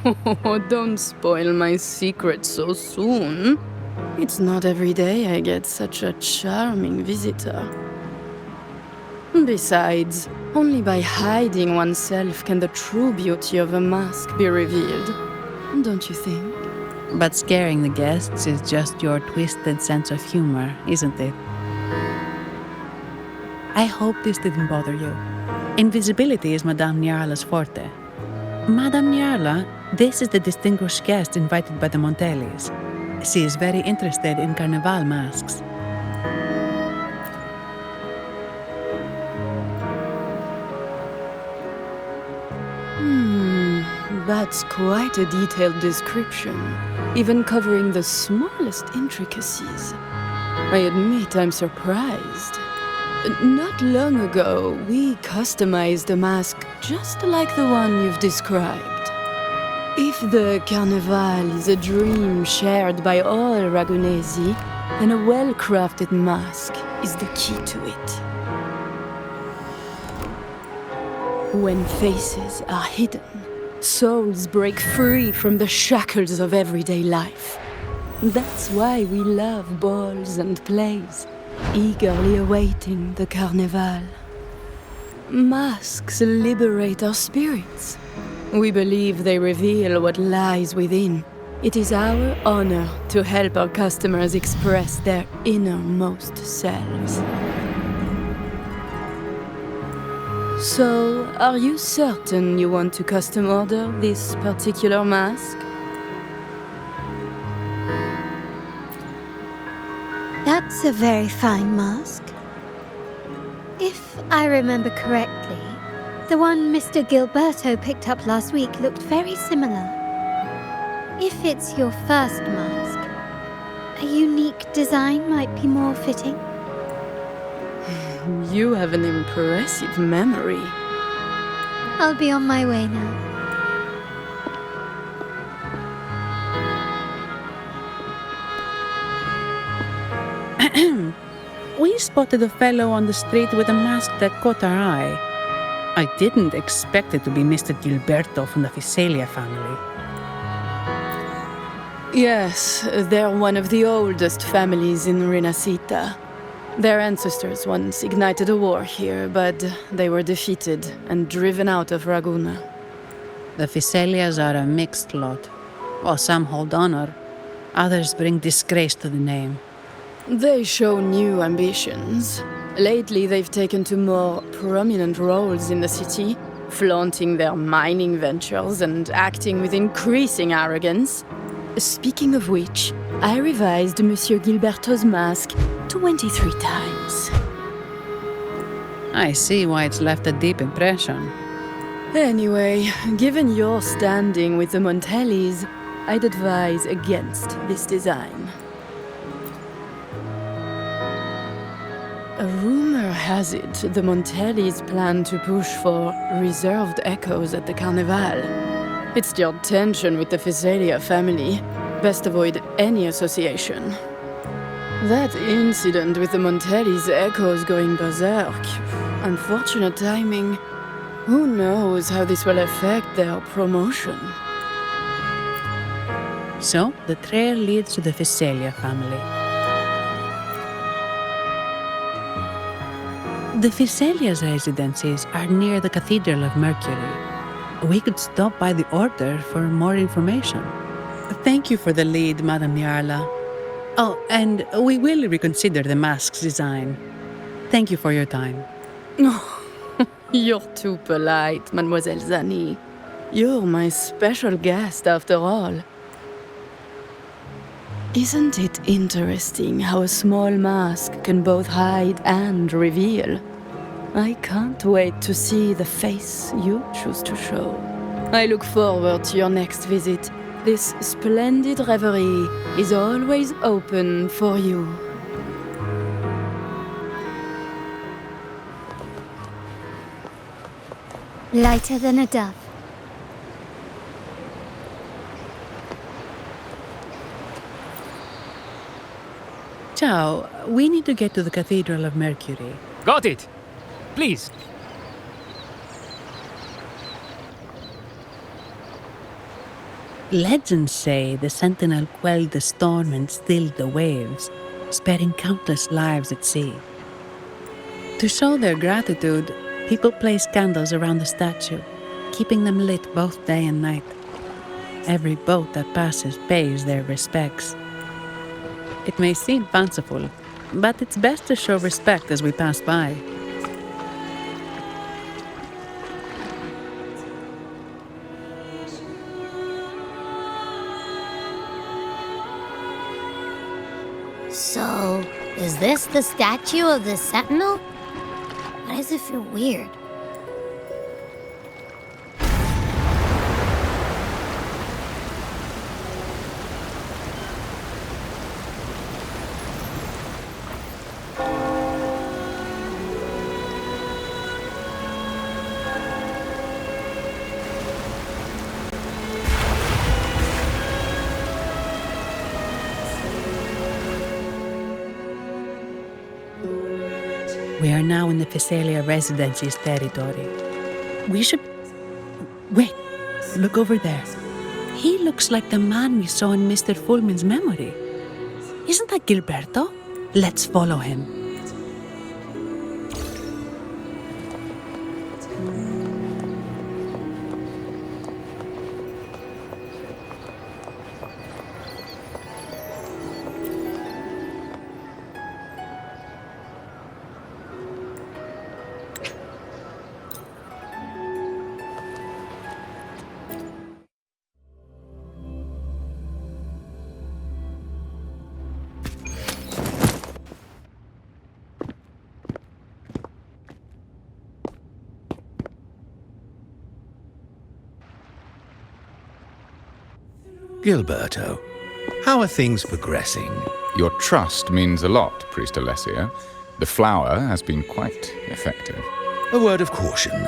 Oh, don't spoil my secret so soon. It's not every day I get such a charming visitor. Besides, only by hiding oneself can the true beauty of a mask be revealed. Don't you think? But scaring the guests is just your twisted sense of humor, isn't it? I hope this didn't bother you. Invisibility is Madame Nyarla's forte. Madame Nyarla, this is the distinguished guest invited by the Montellis. She is very interested in carnival masks. That's quite a detailed description, even covering the smallest intricacies. I admit I'm surprised. Not long ago, we customized a mask just like the one you've described. If the carnival is a dream shared by all Ragunesi, then a well-crafted mask is the key to it. When faces are hidden, souls break free from the shackles of everyday life. That's why we love balls and plays, eagerly awaiting the carnival. Masks liberate our spirits. We believe they reveal what lies within, It is our honor to help our customers express their innermost selves. So, are you certain you want to custom order this particular mask? That's a very fine mask. If I remember correctly, the one Mr. Gilberto picked up last week looked very similar. If it's your first mask, a unique design might be more fitting. You have an impressive memory. I'll be on my way now. We spotted a fellow on the street with a mask that caught our eye. I didn't expect it to be Mr. Gilberto from the Fisalia family. Yes, they're one of the oldest families in Rinascita. Their ancestors once ignited a war here, but they were defeated and driven out of Raguna. The Fisalias are a mixed lot. While some hold honor, others bring disgrace to the name. They show new ambitions. Lately, they've taken to more prominent roles in the city, flaunting their mining ventures and acting with increasing arrogance. Speaking of which, I revised Monsieur Gilberto's mask 23 times. I see why it's left a deep impression. Anyway, given your standing with the Montellis, I'd advise against this design. A rumor has it the Montellis plan to push for reserved echoes at the carnival. It's the tension with the Fisalia family. Best avoid any association. That incident with the Montellis echoes going berserk. Unfortunate timing. Who knows how this will affect their promotion? So, the trail leads to the Fisalia family. The Fisalia's residences are near the Cathedral of Mercury. We could stop by the Order for more information. Thank you for the lead, Madame Yarla. Oh, and we will reconsider the mask's design. Thank you for your time. You're too polite, Mademoiselle Zani. You're my special guest, after all. Isn't it interesting how a small mask can both hide and reveal? I can't wait to see the face you choose to show. I look forward to your next visit. This splendid reverie is always open for you. Lighter than a dove. Ciao, we need to get to the Cathedral of Mercury. Got it! Please. Legends say the Sentinel quelled the storm and stilled the waves, sparing countless lives at sea. To show their gratitude, people place candles around the statue, keeping them lit both day and night. Every boat that passes pays their respects. It may seem fanciful, but it's best to show respect as we pass by. So, is this the statue of the Sentinel? Why does it feel weird? We are now in the Fisalia Residency's territory. We should... Wait, look over there. He looks like the man we saw in Mr. Fulmin's memory. Isn't that Gilberto? Let's follow him. Gilberto, how are things progressing? Your trust means a lot, Priest Alessio. The flower has been quite effective. A word of caution.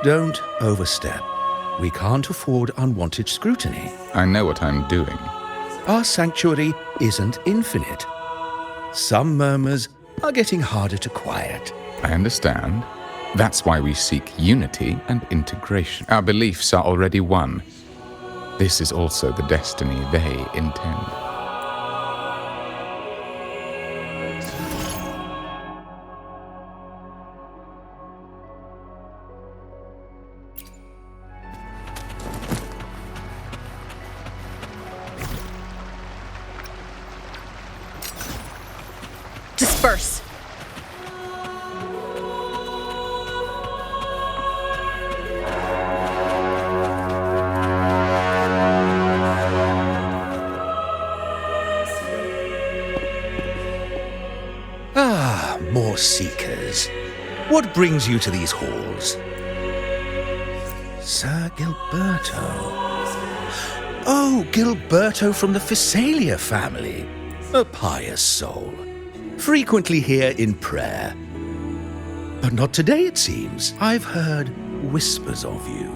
Don't overstep. We can't afford unwanted scrutiny. I know what I'm doing. Our sanctuary isn't infinite. Some murmurs are getting harder to quiet. I understand. That's why we seek unity and integration. Our beliefs are already one. This is also the destiny they intend. Disperse! More seekers. What brings you to these halls? Sir Gilberto. Oh, Gilberto from the Physalia family. A pious soul. Frequently here in prayer. But not today, it seems. I've heard whispers of you.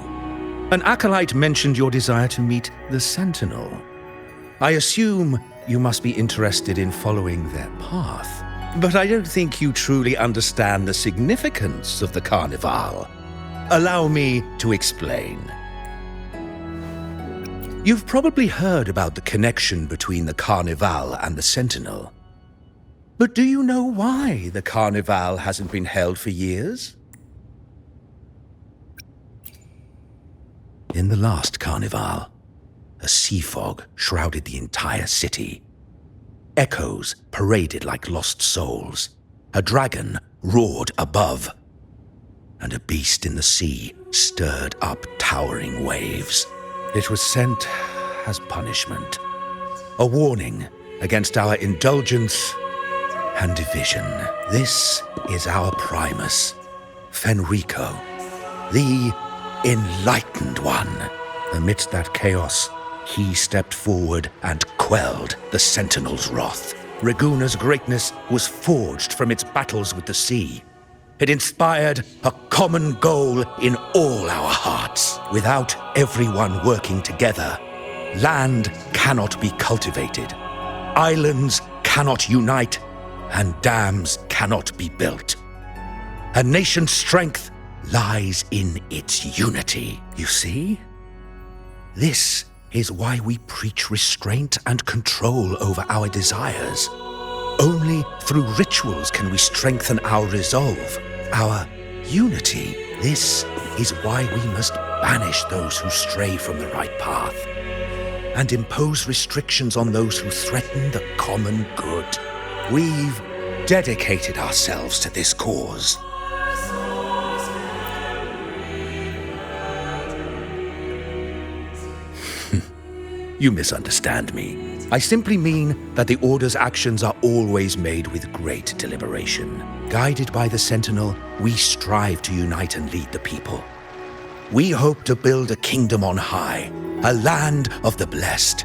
An acolyte mentioned your desire to meet the Sentinel. I assume you must be interested in following their path. But I don't think you truly understand the significance of the Carnival. Allow me to explain. You've probably heard about the connection between the Carnival and the Sentinel. But do you know why the Carnival hasn't been held for years? In the last Carnival, a sea fog shrouded the entire city. Echoes paraded like lost souls. A dragon roared above. And a beast in the sea stirred up towering waves. It was sent as punishment. A warning against our indulgence and division. This is our Primus, Fenrico, the Enlightened One. Amidst that chaos, he stepped forward and quelled the Sentinel's wrath. Raguna's greatness was forged from its battles with the sea. It inspired a common goal in all our hearts. Without everyone working together, land cannot be cultivated, islands cannot unite, and dams cannot be built. A nation's strength lies in its unity. You see? This is why we preach restraint and control over our desires. Only through rituals can we strengthen our resolve, our unity. This is why we must banish those who stray from the right path and impose restrictions on those who threaten the common good. We've dedicated ourselves to this cause. You misunderstand me. I simply mean that the Order's actions are always made with great deliberation. Guided by the Sentinel, we strive to unite and lead the people. We hope to build a kingdom on high, a land of the blessed,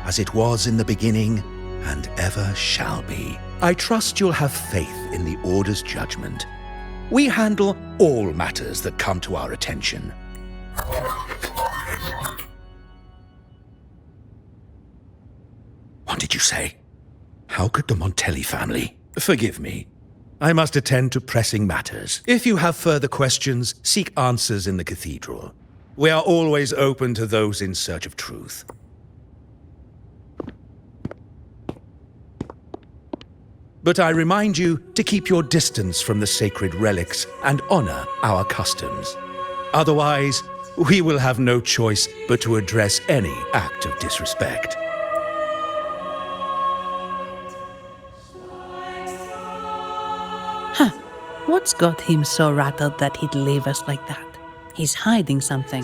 as it was in the beginning and ever shall be. I trust you'll have faith in the Order's judgment. We handle all matters that come to our attention. What did you say? How could the Montelli family? Forgive me. I must attend to pressing matters. If you have further questions, seek answers in the cathedral. We are always open to those in search of truth. But I remind you to keep your distance from the sacred relics and honor our customs. Otherwise, we will have no choice but to address any act of disrespect. What's got him so rattled that he'd leave us like that? He's hiding something.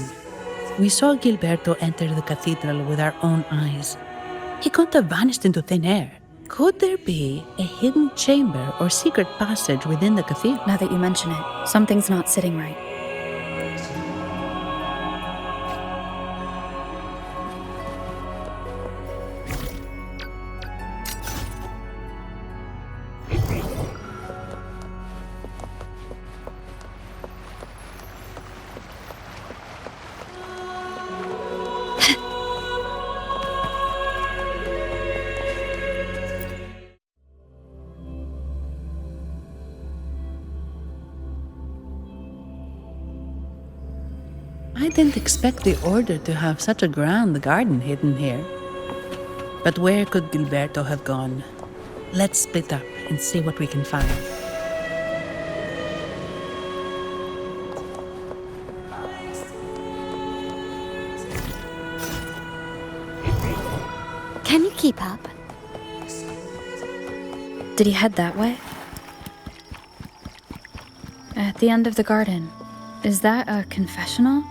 We saw Gilberto enter the cathedral with our own eyes. He couldn't have vanished into thin air. Could there be a hidden chamber or secret passage within the cathedral? Now that you mention it, something's not sitting right. I didn't expect the Order to have such a grand garden hidden here. But where could Gilberto have gone? Let's split up and see what we can find. Can you keep up? Did he head that way? At the end of the garden. Is that a confessional?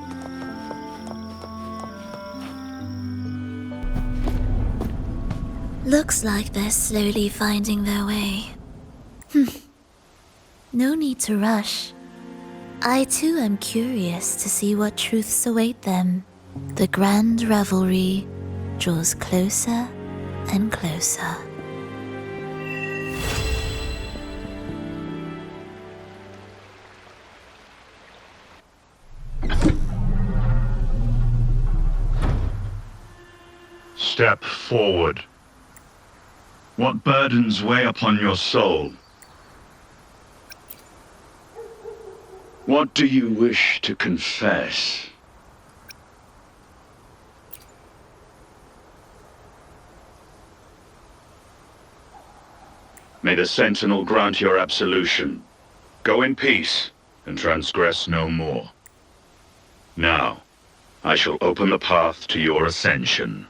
Looks like they're slowly finding their way. No need to rush. I too am curious to see what truths await them. The grand revelry draws closer and closer. Step forward. What burdens weigh upon your soul? What do you wish to confess? May the Sentinel grant your absolution. Go in peace and transgress no more. Now, I shall open the path to your ascension.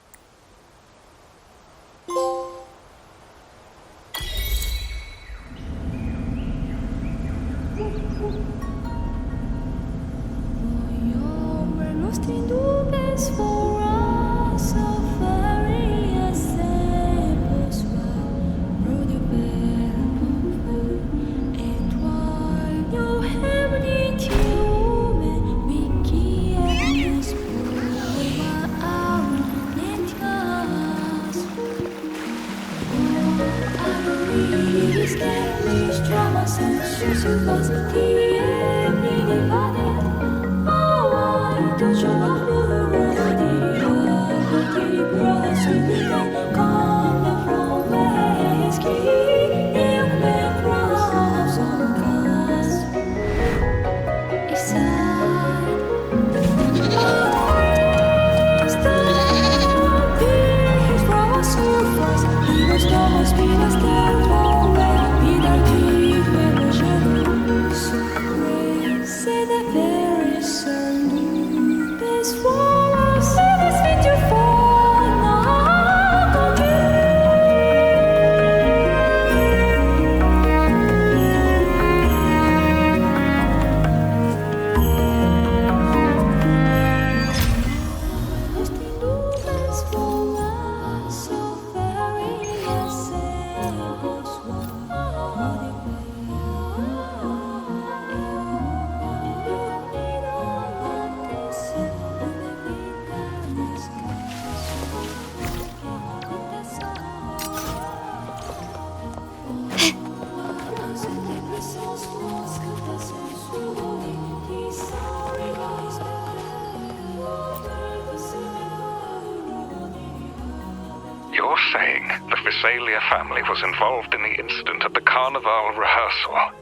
You're saying the Visalia family was involved in the incident at the Carnival rehearsal?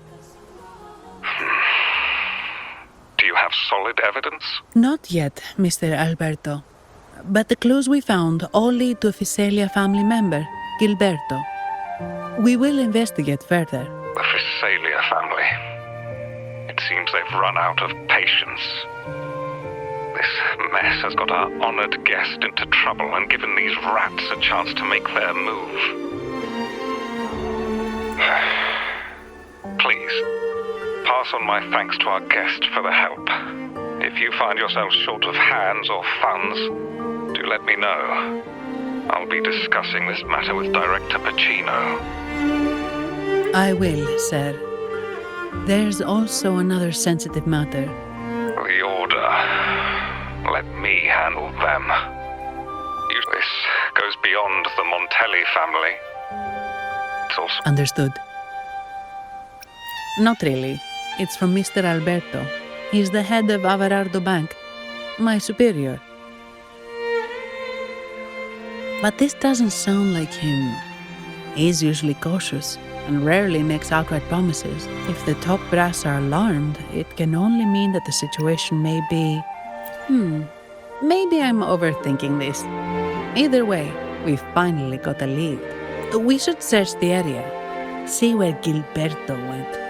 Do you have solid evidence? Not yet, Mr. Alberto. But the clues we found all lead to a Visalia family member, Gilberto. We will investigate further. The Visalia family. It seems they've run out of patience. This mess has got our honored guest into trouble and given these rats a chance to make their move. Please, pass on my thanks to our guest for the help. If you find yourselves short of hands or funds, do let me know. I'll be discussing this matter with Director Pacino. I will, sir. There's also another sensitive matter. The Order. Let me handle them. This goes beyond the Montelli family. It's also... Understood. Not really. It's from Mr. Alberto. He's the head of Averardo Bank. My superior. But this doesn't sound like him. He's usually cautious and rarely makes outright promises. If the top brass are alarmed, it can only mean that the situation may be Maybe I'm overthinking this. Either way, we finally got a lead. We should search the area, see where Gilberto went.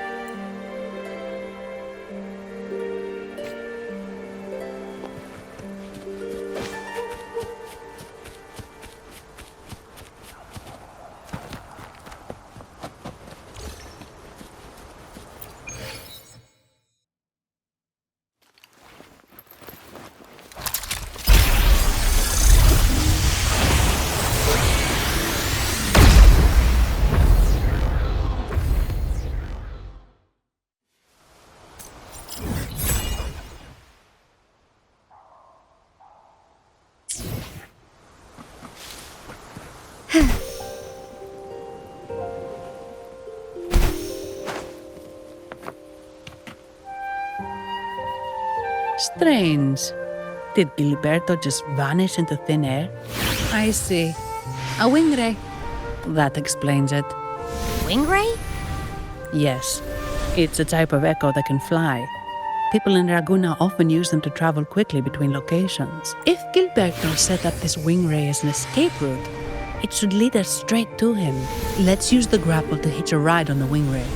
Strange. Did Gilberto just vanish into thin air? I see. A wingray. That explains it. Wingray? Yes. It's a type of echo that can fly. People in Raguna often use them to travel quickly between locations. If Gilberto set up this wingray as an escape route, it should lead us straight to him. Let's use the grapple to hitch a ride on the wingray.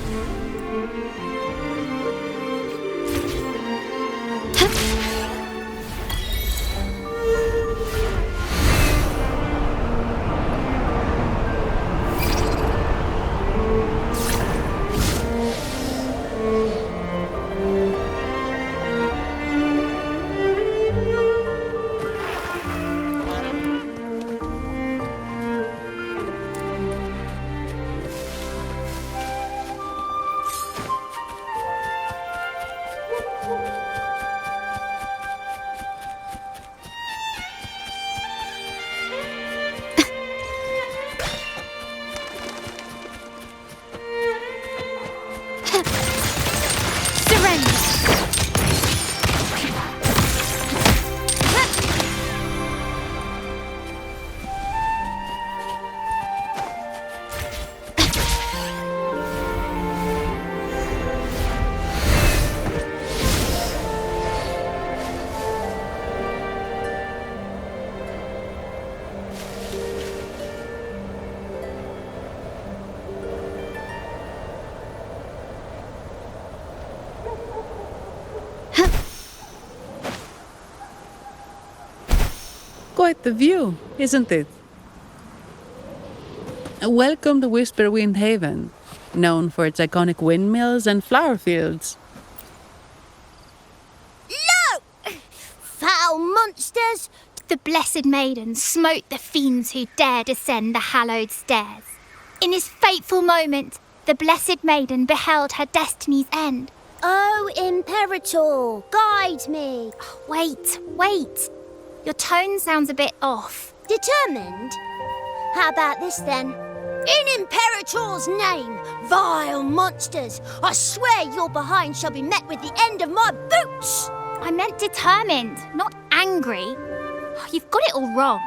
Quite the view, isn't it? Welcome to Whisperwind Haven, known for its iconic windmills and flower fields. No! Foul monsters! The Blessed Maiden smote the fiends who dared ascend the hallowed stairs. In this fateful moment, the Blessed Maiden beheld her destiny's end. Oh, Imperator, guide me. Wait. Your tone sounds a bit off. Determined? How about this then? In Imperator's name, vile monsters, I swear your behind shall be met with the end of my boots! I meant determined, not angry. You've got it all wrong.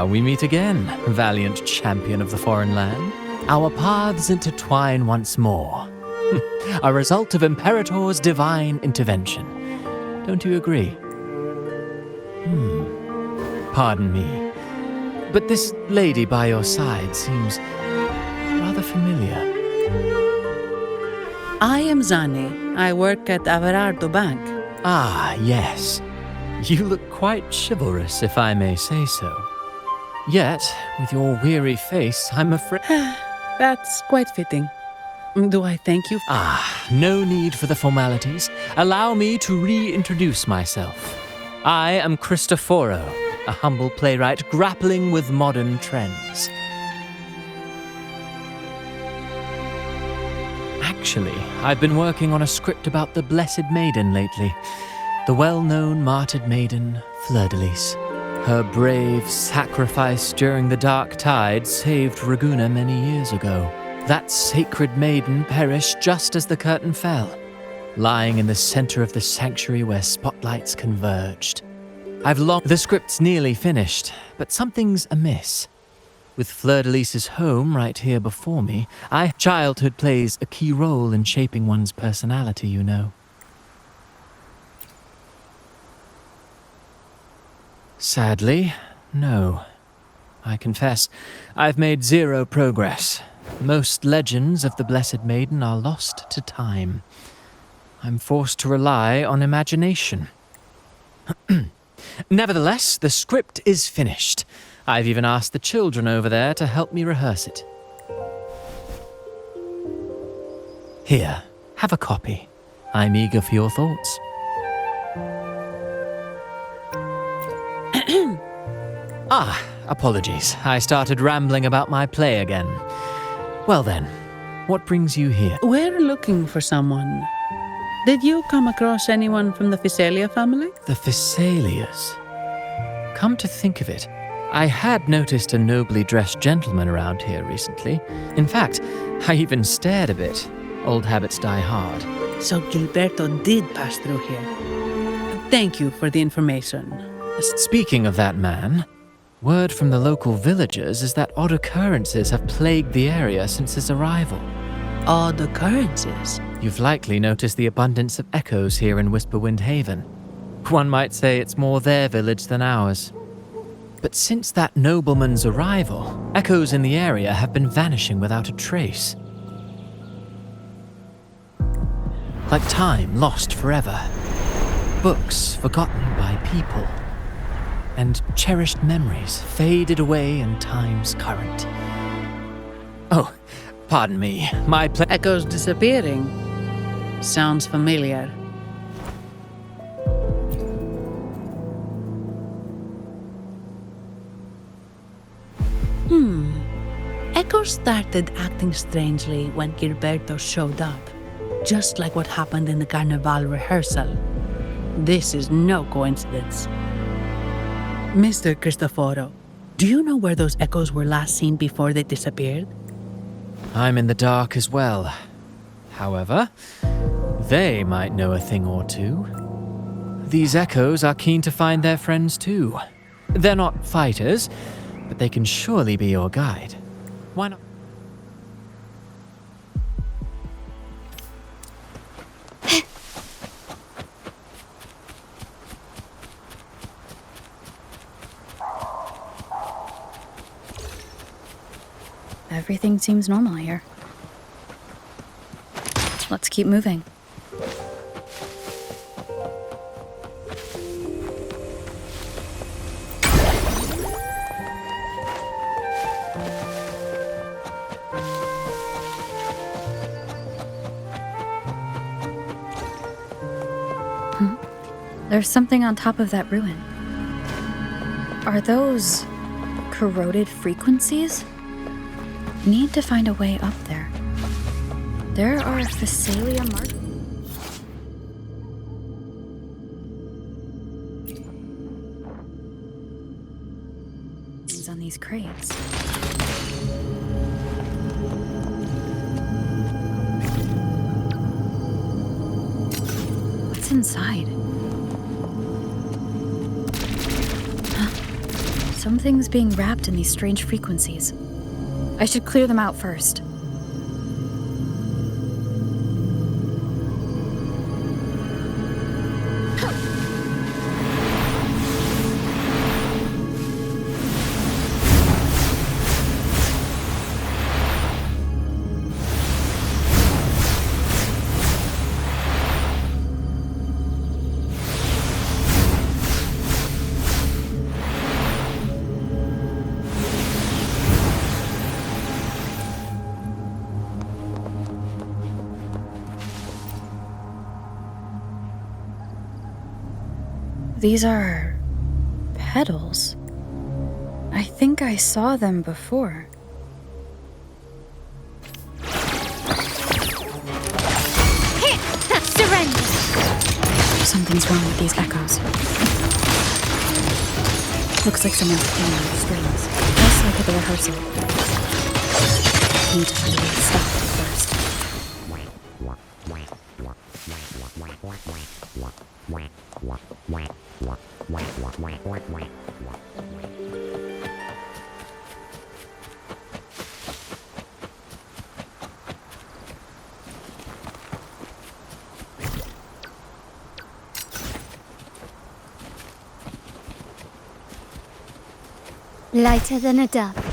We meet again, valiant champion of the foreign land. Our paths intertwine once more. A result of Imperator's divine intervention. Don't you agree? Pardon me, but this lady by your side seems rather familiar. I am Zani. I work at Averardo Bank. Ah, yes. You look quite chivalrous, if I may say so. Yet, with your weary face, I'm afraid... That's quite fitting. Do I thank you? No need for the formalities. Allow me to reintroduce myself. I am Cristoforo, a humble playwright grappling with modern trends. Actually, I've been working on a script about the Blessed Maiden lately. The well-known martyred maiden, Fleur-de-Lis. Her brave sacrifice during the Dark Tide saved Raguna many years ago. That sacred maiden perished just as the curtain fell, lying in the center of the sanctuary where spotlights converged. The script's nearly finished, but something's amiss. With Fleur-de-Lis's home right here before me, childhood plays a key role in shaping one's personality, you know. Sadly, no. I confess, I've made zero progress. Most legends of the Blessed Maiden are lost to time. I'm forced to rely on imagination. Nevertheless, the script is finished. I've even asked the children over there to help me rehearse it. Here, have a copy. I'm eager for your thoughts. Apologies. I started rambling about my play again. Well then, what brings you here? We're looking for someone. Did you come across anyone from the Physalia family? The Physalias? Come to think of it, I had noticed a nobly dressed gentleman around here recently. In fact, I even stared a bit. Old habits die hard. So Gilberto did pass through here. Thank you for the information. Speaking of that man, word from the local villagers is that odd occurrences have plagued the area since his arrival. Odd occurrences? You've likely noticed the abundance of echoes here in Whisperwind Haven. One might say it's more their village than ours. But since that nobleman's arrival, echoes in the area have been vanishing without a trace. Like time lost forever. Books forgotten by people. And cherished memories faded away in time's current. Oh, pardon me, Echoes disappearing. Sounds familiar. Echoes started acting strangely when Gilberto showed up. Just like what happened in the Carnival rehearsal. This is no coincidence. Mr. Cristoforo, do you know where those echoes were last seen before they disappeared? I'm in the dark as well. However, they might know a thing or two. These echoes are keen to find their friends too. They're not fighters, but they can surely be your guide. Why not? Everything seems normal here. Let's keep moving. There's something on top of that ruin. Are those corroded frequencies? Need to find a way up there. There are Physalia markings on these crates. What's inside? Something's being wrapped in these strange frequencies. I should clear them out first. These are petals. I think I saw them before. Surrender! Something's wrong with these echoes. Looks like someone's playing on the strings, just like at the rehearsal. Need to find a way to stop it first. Lighter than a dove.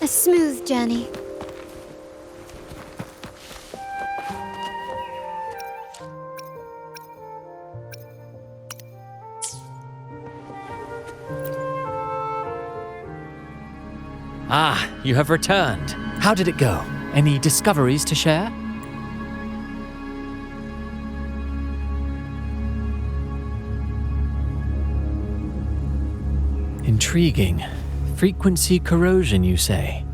A smooth journey. Ah, you have returned. How did it go? Any discoveries to share? Intriguing. Frequency corrosion, you say?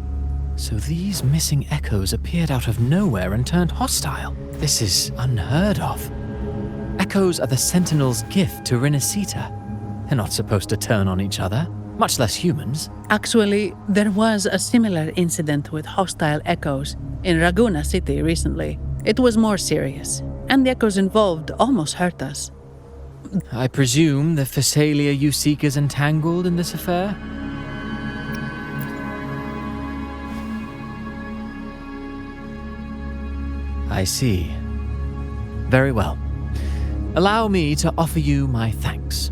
So these missing echoes appeared out of nowhere and turned hostile. This is unheard of. Echoes are the Sentinel's gift to Rinascita. They're not supposed to turn on each other, much less humans. Actually, there was a similar incident with hostile echoes in Ragusa City recently. It was more serious, and the echoes involved almost hurt us. I presume the Phasalia you seek is entangled in this affair? I see. Very well. Allow me to offer you my thanks.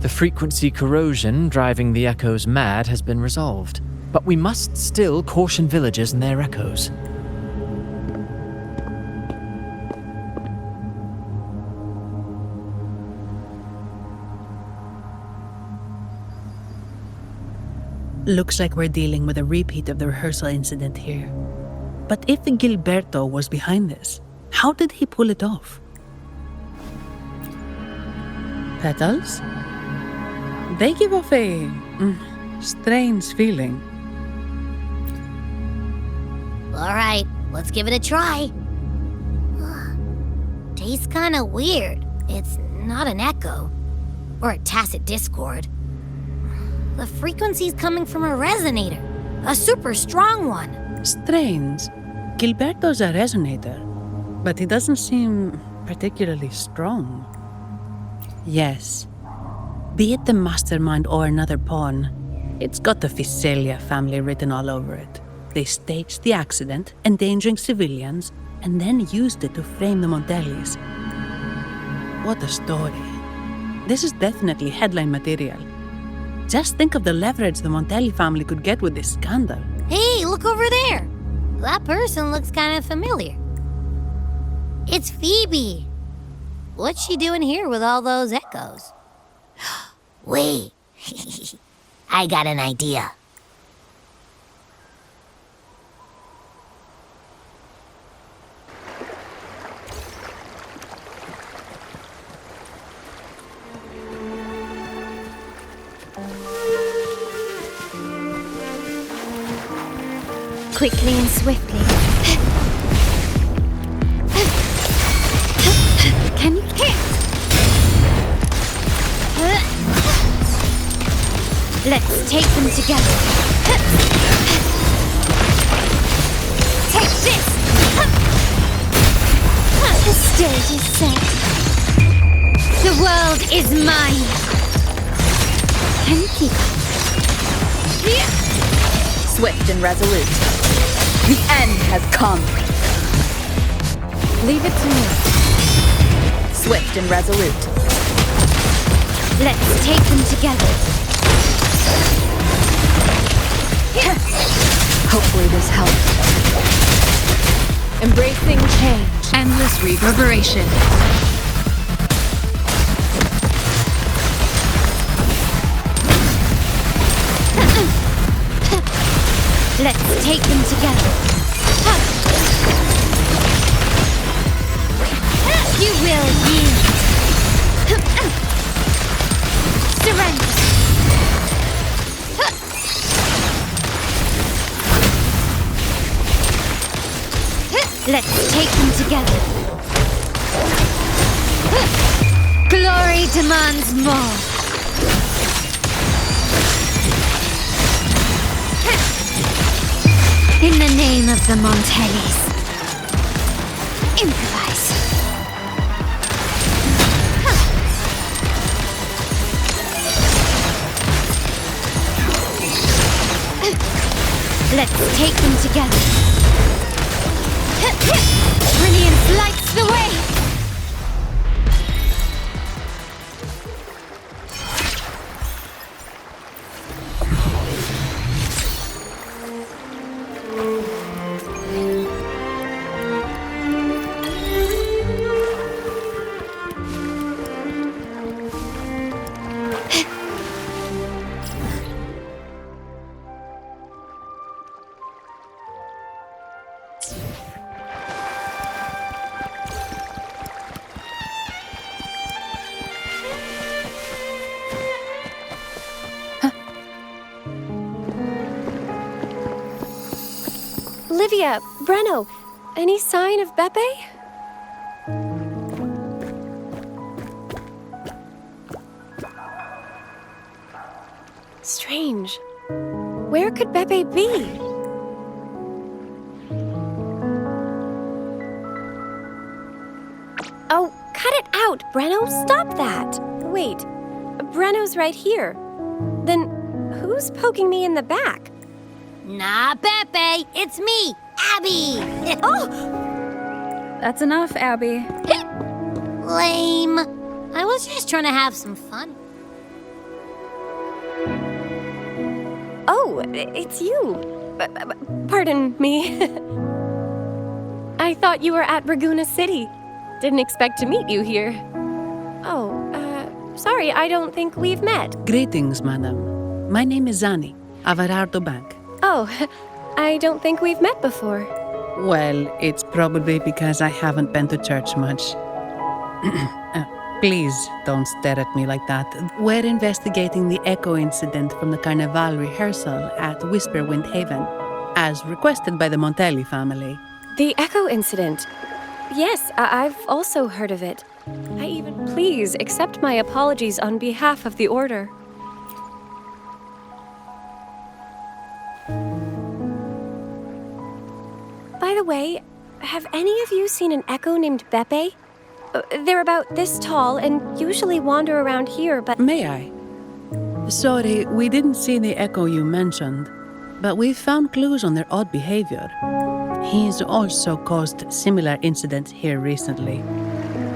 The frequency corrosion driving the echoes mad has been resolved, but we must still caution villagers and their echoes. Looks like we're dealing with a repeat of the rehearsal incident here. But if Gilberto was behind this, how did he pull it off? Petals? They give off a strange feeling. All right, let's give it a try. Tastes kind of weird. It's not an echo or a tacit discord. The frequency's coming from a resonator, a super strong one. Strange. Gilberto's a resonator, but he doesn't seem particularly strong. Yes. Be it the mastermind or another pawn, it's got the Phasalia family written all over it. They staged the accident, endangering civilians, and then used it to frame the Montellis. What a story. This is definitely headline material. Just think of the leverage the Montelli family could get with this scandal. Hey, look over there! That person looks kind of familiar. It's Phoebe. What's she doing here with all those echoes? Wait, I got an idea. Quickly and swiftly. Can you hit? Let's take them together. Take this! The stage is set. The world is mine. Can you keep up? Swift and resolute. The end has come. Leave it to me. Swift and resolute. Let's take them together. Hopefully this helps. Embracing change. Endless reverberation. Let's take them together. You will yield. Surrender. Let's take them together. Glory demands more. In the name of the Montellis. Improvise. Let's take them together. Brilliance lights the way! Olivia, Breno, any sign of Beppe? Strange. Where could Beppe be? Oh, cut it out, Breno! Stop that! Wait, Breno's right here. Then who's poking me in the back? Nah, Beppe, it's me, Abby. Oh! That's enough, Abby. Lame. I was just trying to have some fun. Oh, it's you. Pardon me. I thought you were at Ragusa City. Didn't expect to meet you here. Oh, sorry, I don't think we've met. Greetings, madam. My name is Zani, Averardo Bank. Oh, I don't think we've met before. Well, it's probably because I haven't been to church much. Please don't stare at me like that. We're investigating the Echo incident from the Carnival rehearsal at Whisperwind Haven, as requested by the Montelli family. The Echo incident? Yes, I've also heard of it. Please accept my apologies on behalf of the Order. By the way, have any of you seen an Echo named Beppe? They're about this tall and usually wander around here, but... May I? Sorry, we didn't see the Echo you mentioned, but we've found clues on their odd behavior. He's also caused similar incidents here recently.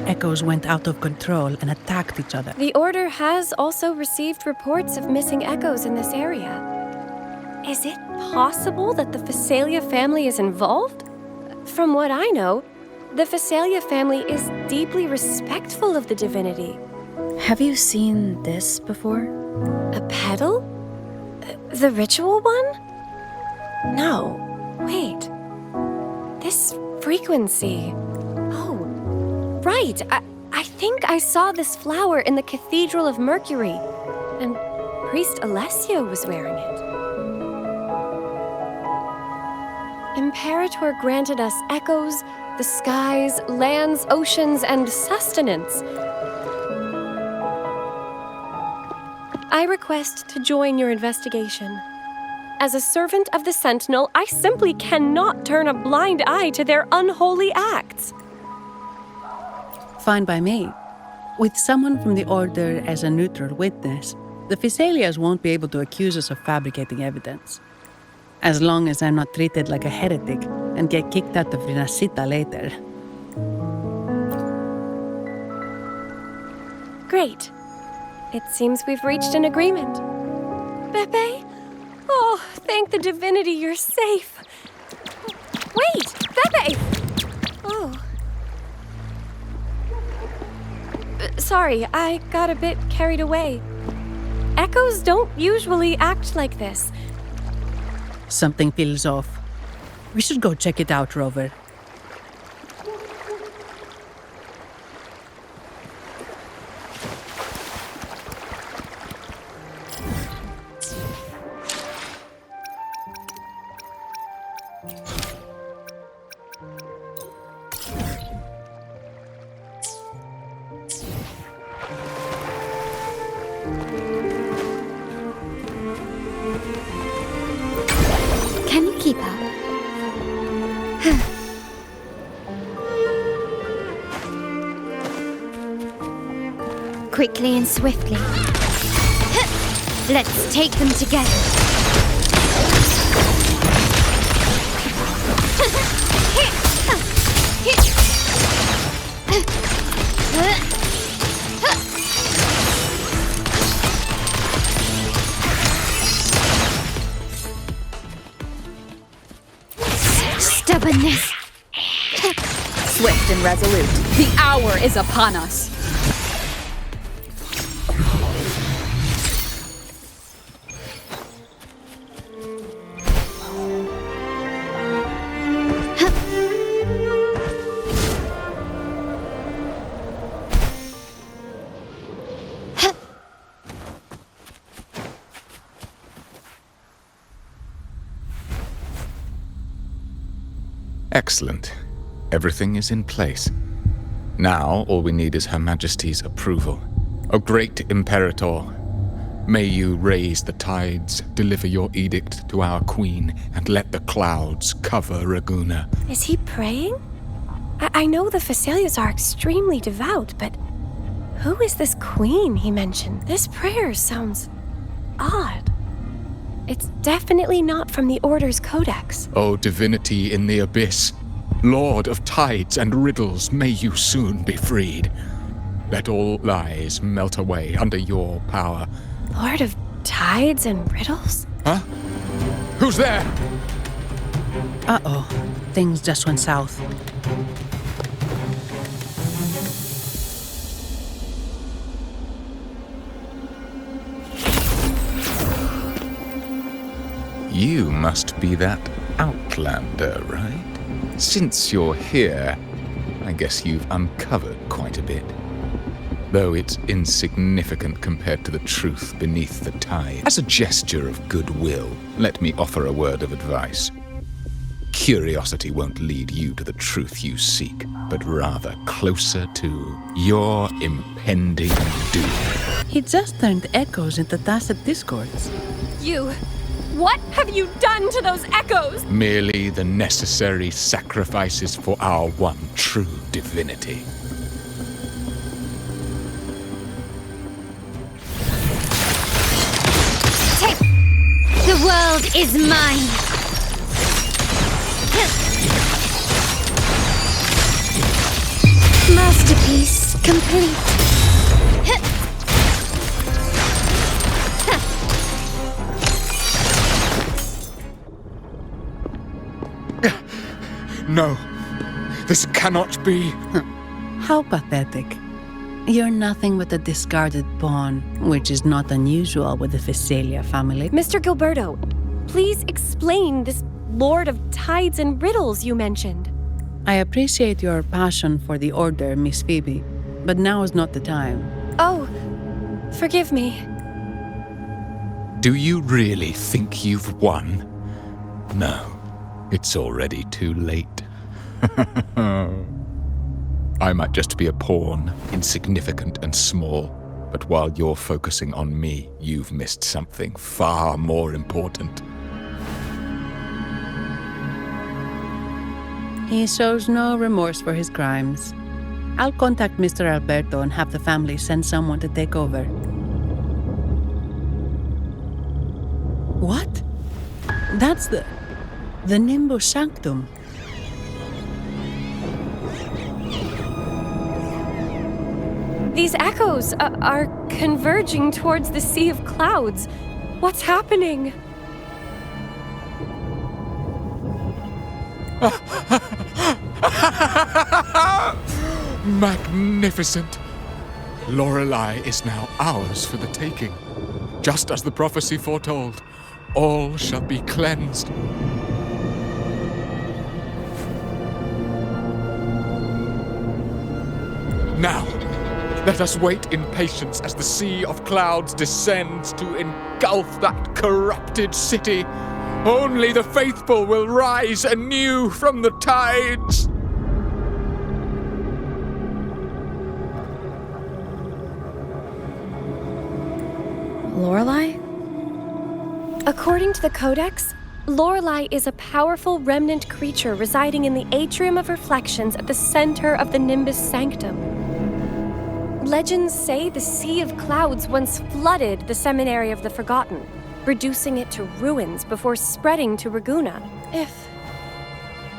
Echoes went out of control and attacked each other. The Order has also received reports of missing Echoes in this area. Is it possible that the Phasalia family is involved? From what I know, the Phasalia family is deeply respectful of the divinity. Have you seen this before? A petal? The ritual one? No. Wait. This frequency. Oh, right. I think I saw this flower in the Cathedral of Mercury, and Priest Alessio was wearing it. Imperator granted us echoes, the skies, lands, oceans, and sustenance. I request to join your investigation. As a servant of the Sentinel, I simply cannot turn a blind eye to their unholy acts. Fine by me. With someone from the Order as a neutral witness, the Phasalias won't be able to accuse us of fabricating evidence. As long as I'm not treated like a heretic and get kicked out of Renascita later. Great. It seems we've reached an agreement. Beppe? Oh, thank the divinity you're safe. Wait! Beppe! Oh. Sorry, I got a bit carried away. Echoes don't usually act like this. Something feels off. We should go check it out, Rover. Quickly and swiftly. Let's take them together. Stubbornness. Swift and resolute, the hour is upon us. Excellent. Everything is in place. Now, all we need is Her Majesty's approval. O great Imperator, may you raise the tides, deliver your edict to our queen, and let the clouds cover Raguna. Is he praying? I know the Facelias are extremely devout, but who is this queen he mentioned? This prayer sounds odd. It's definitely not from the Order's codex. O divinity in the abyss, Lord of tides and riddles, may you soon be freed. Let all lies melt away under your power. Lord of tides and riddles? Huh? Who's there? Uh-oh. Things just went south. You must be that Outlander, right? Since you're here, I guess you've uncovered quite a bit. Though it's insignificant compared to the truth beneath the tide. As a gesture of goodwill, let me offer a word of advice. Curiosity won't lead you to the truth you seek, but rather closer to your impending doom. He just turned echoes into tacit discords. What have you done to those echoes? Merely the necessary sacrifices for our one true divinity. The world is mine. Masterpiece complete. No, this cannot be. How pathetic. You're nothing but a discarded pawn, which is not unusual with the Facelia family. Mr. Gilberto, please explain this Lord of Tides and Riddles you mentioned. I appreciate your passion for the Order, Miss Phoebe, but now is not the time. Oh, forgive me. Do you really think you've won? No, it's already too late. I might just be a pawn, insignificant and small, but while you're focusing on me, you've missed something far more important. He shows no remorse for his crimes. I'll contact Mr. Alberto and have the family send someone to take over. What? That's the Nimbus Sanctum. These echoes are converging towards the Sea of Clouds. What's happening? Magnificent! Lorelei is now ours for the taking. Just as the prophecy foretold, all shall be cleansed. Now, let us wait in patience as the Sea of Clouds descends to engulf that corrupted city. Only the faithful will rise anew from the tides. Lorelei? According to the Codex, Lorelei is a powerful remnant creature residing in the atrium of reflections at the center of the Nimbus Sanctum. Legends say the Sea of Clouds once flooded the Seminary of the Forgotten, reducing it to ruins before spreading to Raguna.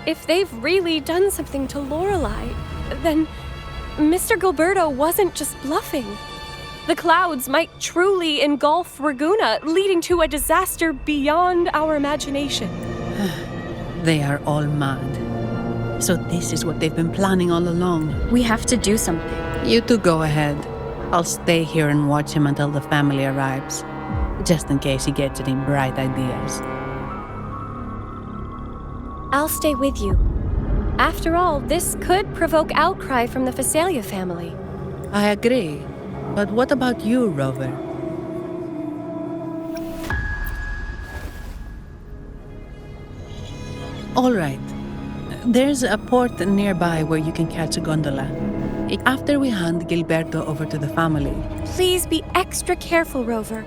If they've really done something to Lorelei, then Mr. Gilberto wasn't just bluffing. The clouds might truly engulf Raguna, leading to a disaster beyond our imagination. They are all mad. So this is what they've been planning all along. We have to do something. You two go ahead. I'll stay here and watch him until the family arrives, just in case he gets any bright ideas. I'll stay with you. After all, this could provoke outcry from the Phasalia family. I agree. But what about you, Rover? All right. There's a port nearby where you can catch a gondola. After we hand Gilberto over to the family. Please be extra careful, Rover.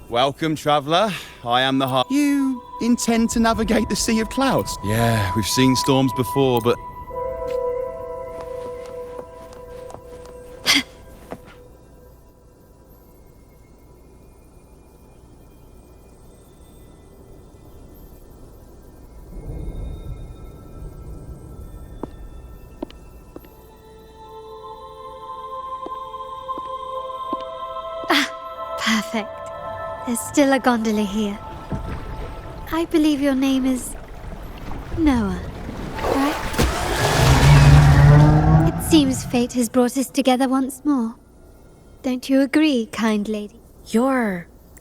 Welcome, traveller. I am the heart. You intend to navigate the Sea of Clouds? Yeah, we've seen storms before, but... Perfect. There's still a gondola here. I believe your name is Noah, right? It seems fate has brought us together once more. Don't you agree, kind lady?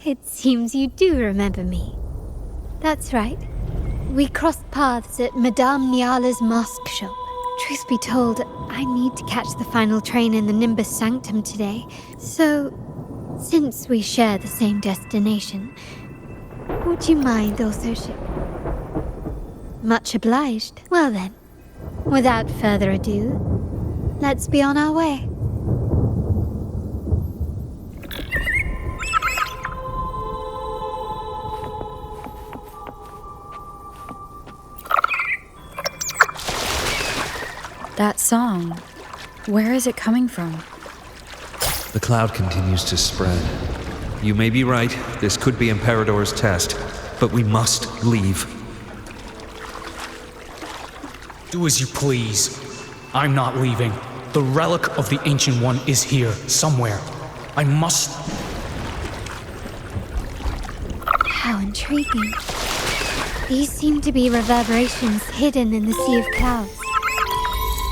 It seems you do remember me. That's right. We crossed paths at Madame Niala's mask shop. Truth be told, I need to catch the final train in the Nimbus Sanctum today, so... Since we share the same destination, would you mind also Much obliged. Well then, without further ado, let's be on our way. That song, where is it coming from? The cloud continues to spread. You may be right, this could be Imperador's test, but we must leave. Do as you please. I'm not leaving. The relic of the Ancient One is here, somewhere. I must... How intriguing. These seem to be reverberations hidden in the Sea of Clouds.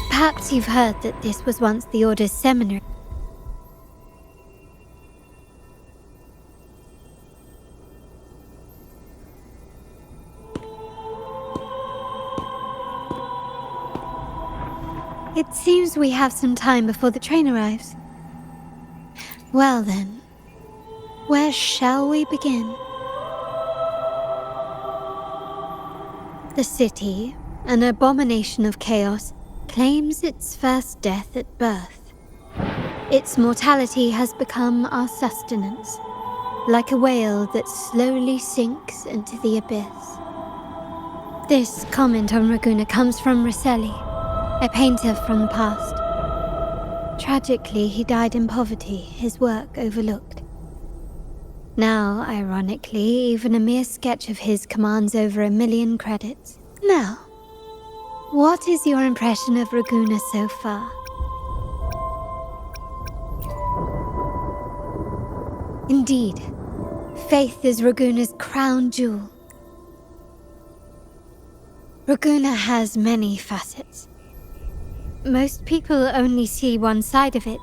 Perhaps you've heard that this was once the Order's seminary. It seems we have some time before the train arrives. Well then, where shall we begin? The city, an abomination of chaos, claims its first death at birth. Its mortality has become our sustenance, like a whale that slowly sinks into the abyss. This comment on Raguna comes from Rosselli, a painter from the past. Tragically, he died in poverty, his work overlooked. Now, ironically, even a mere sketch of his commands over 1 million credits. Now, what is your impression of Raguna so far? Indeed, faith is Raguna's crown jewel. Raguna has many facets. Most people only see one side of it,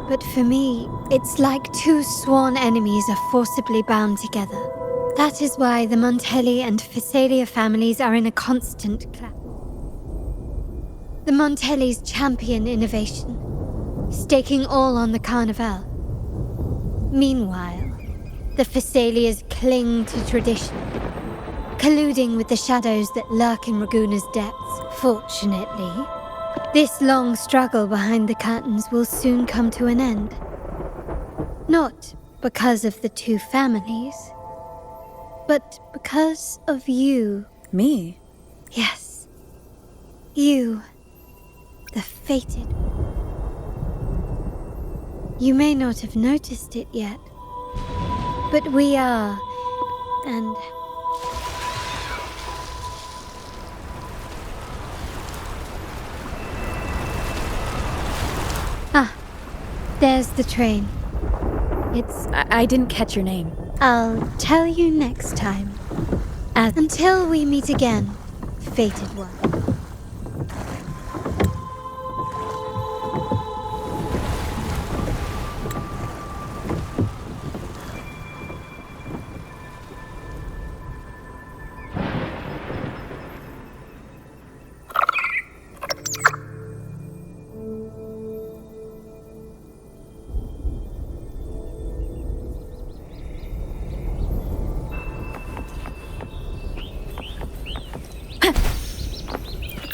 but for me, it's like two sworn enemies are forcibly bound together. That is why the Montelli and Phasalia families are in a constant clash. The Montellis champion innovation, staking all on the Carnival. Meanwhile, the Phasalias cling to tradition, colluding with the shadows that lurk in Raguna's depths. Fortunately, this long struggle behind the curtains will soon come to an end. Not because of the two families, but because of you. Me? Yes. You, the fated. You may not have noticed it yet, but we are, and... Ah, there's the train. It's... I didn't catch your name. I'll tell you next time. Until we meet again, fated one.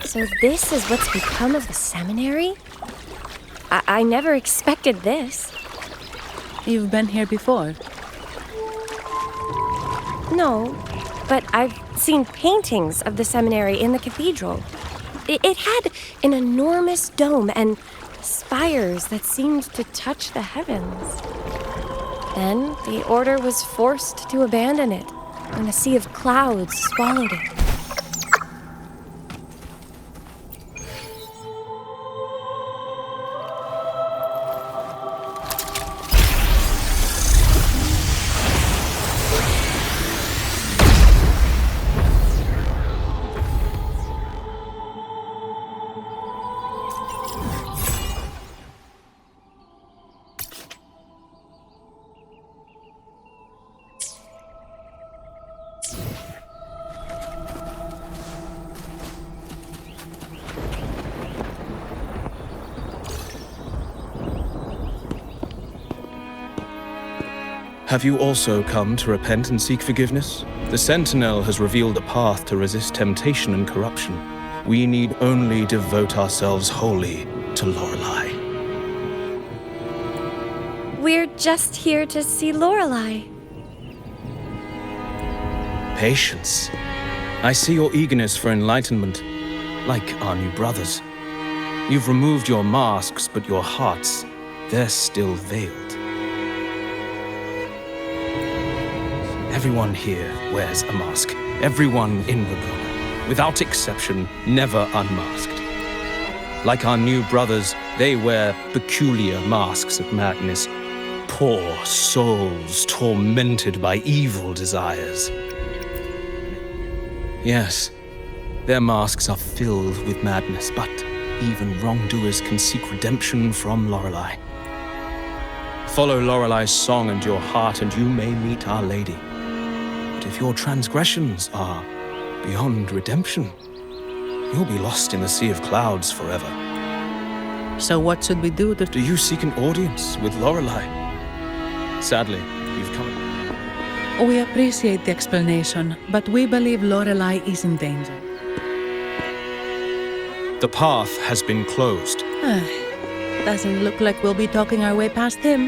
So this is what's become of the seminary? I never expected this. You've been here before? No, but I've seen paintings of the seminary in the cathedral. It had an enormous dome and spires that seemed to touch the heavens. Then the order was forced to abandon it when a sea of clouds swallowed it. Have you also come to repent and seek forgiveness? The Sentinel has revealed a path to resist temptation and corruption. We need only devote ourselves wholly to Lorelei. We're just here to see Lorelei. Patience. I see your eagerness for enlightenment, like our new brothers. You've removed your masks, but your hearts, they're still veiled. Everyone here wears a mask. Everyone in Raguna, without exception, never unmasked. Like our new brothers, they wear peculiar masks of madness. Poor souls tormented by evil desires. Yes, their masks are filled with madness, but even wrongdoers can seek redemption from Lorelei. Follow Lorelei's song and your heart, and you may meet Our Lady. But if your transgressions are beyond redemption, you'll be lost in the sea of clouds forever. So what should we do? Do you seek an audience with Lorelei? Sadly, you've come... We appreciate the explanation, but we believe Lorelei is in danger. The path has been closed. Doesn't look like we'll be talking our way past him.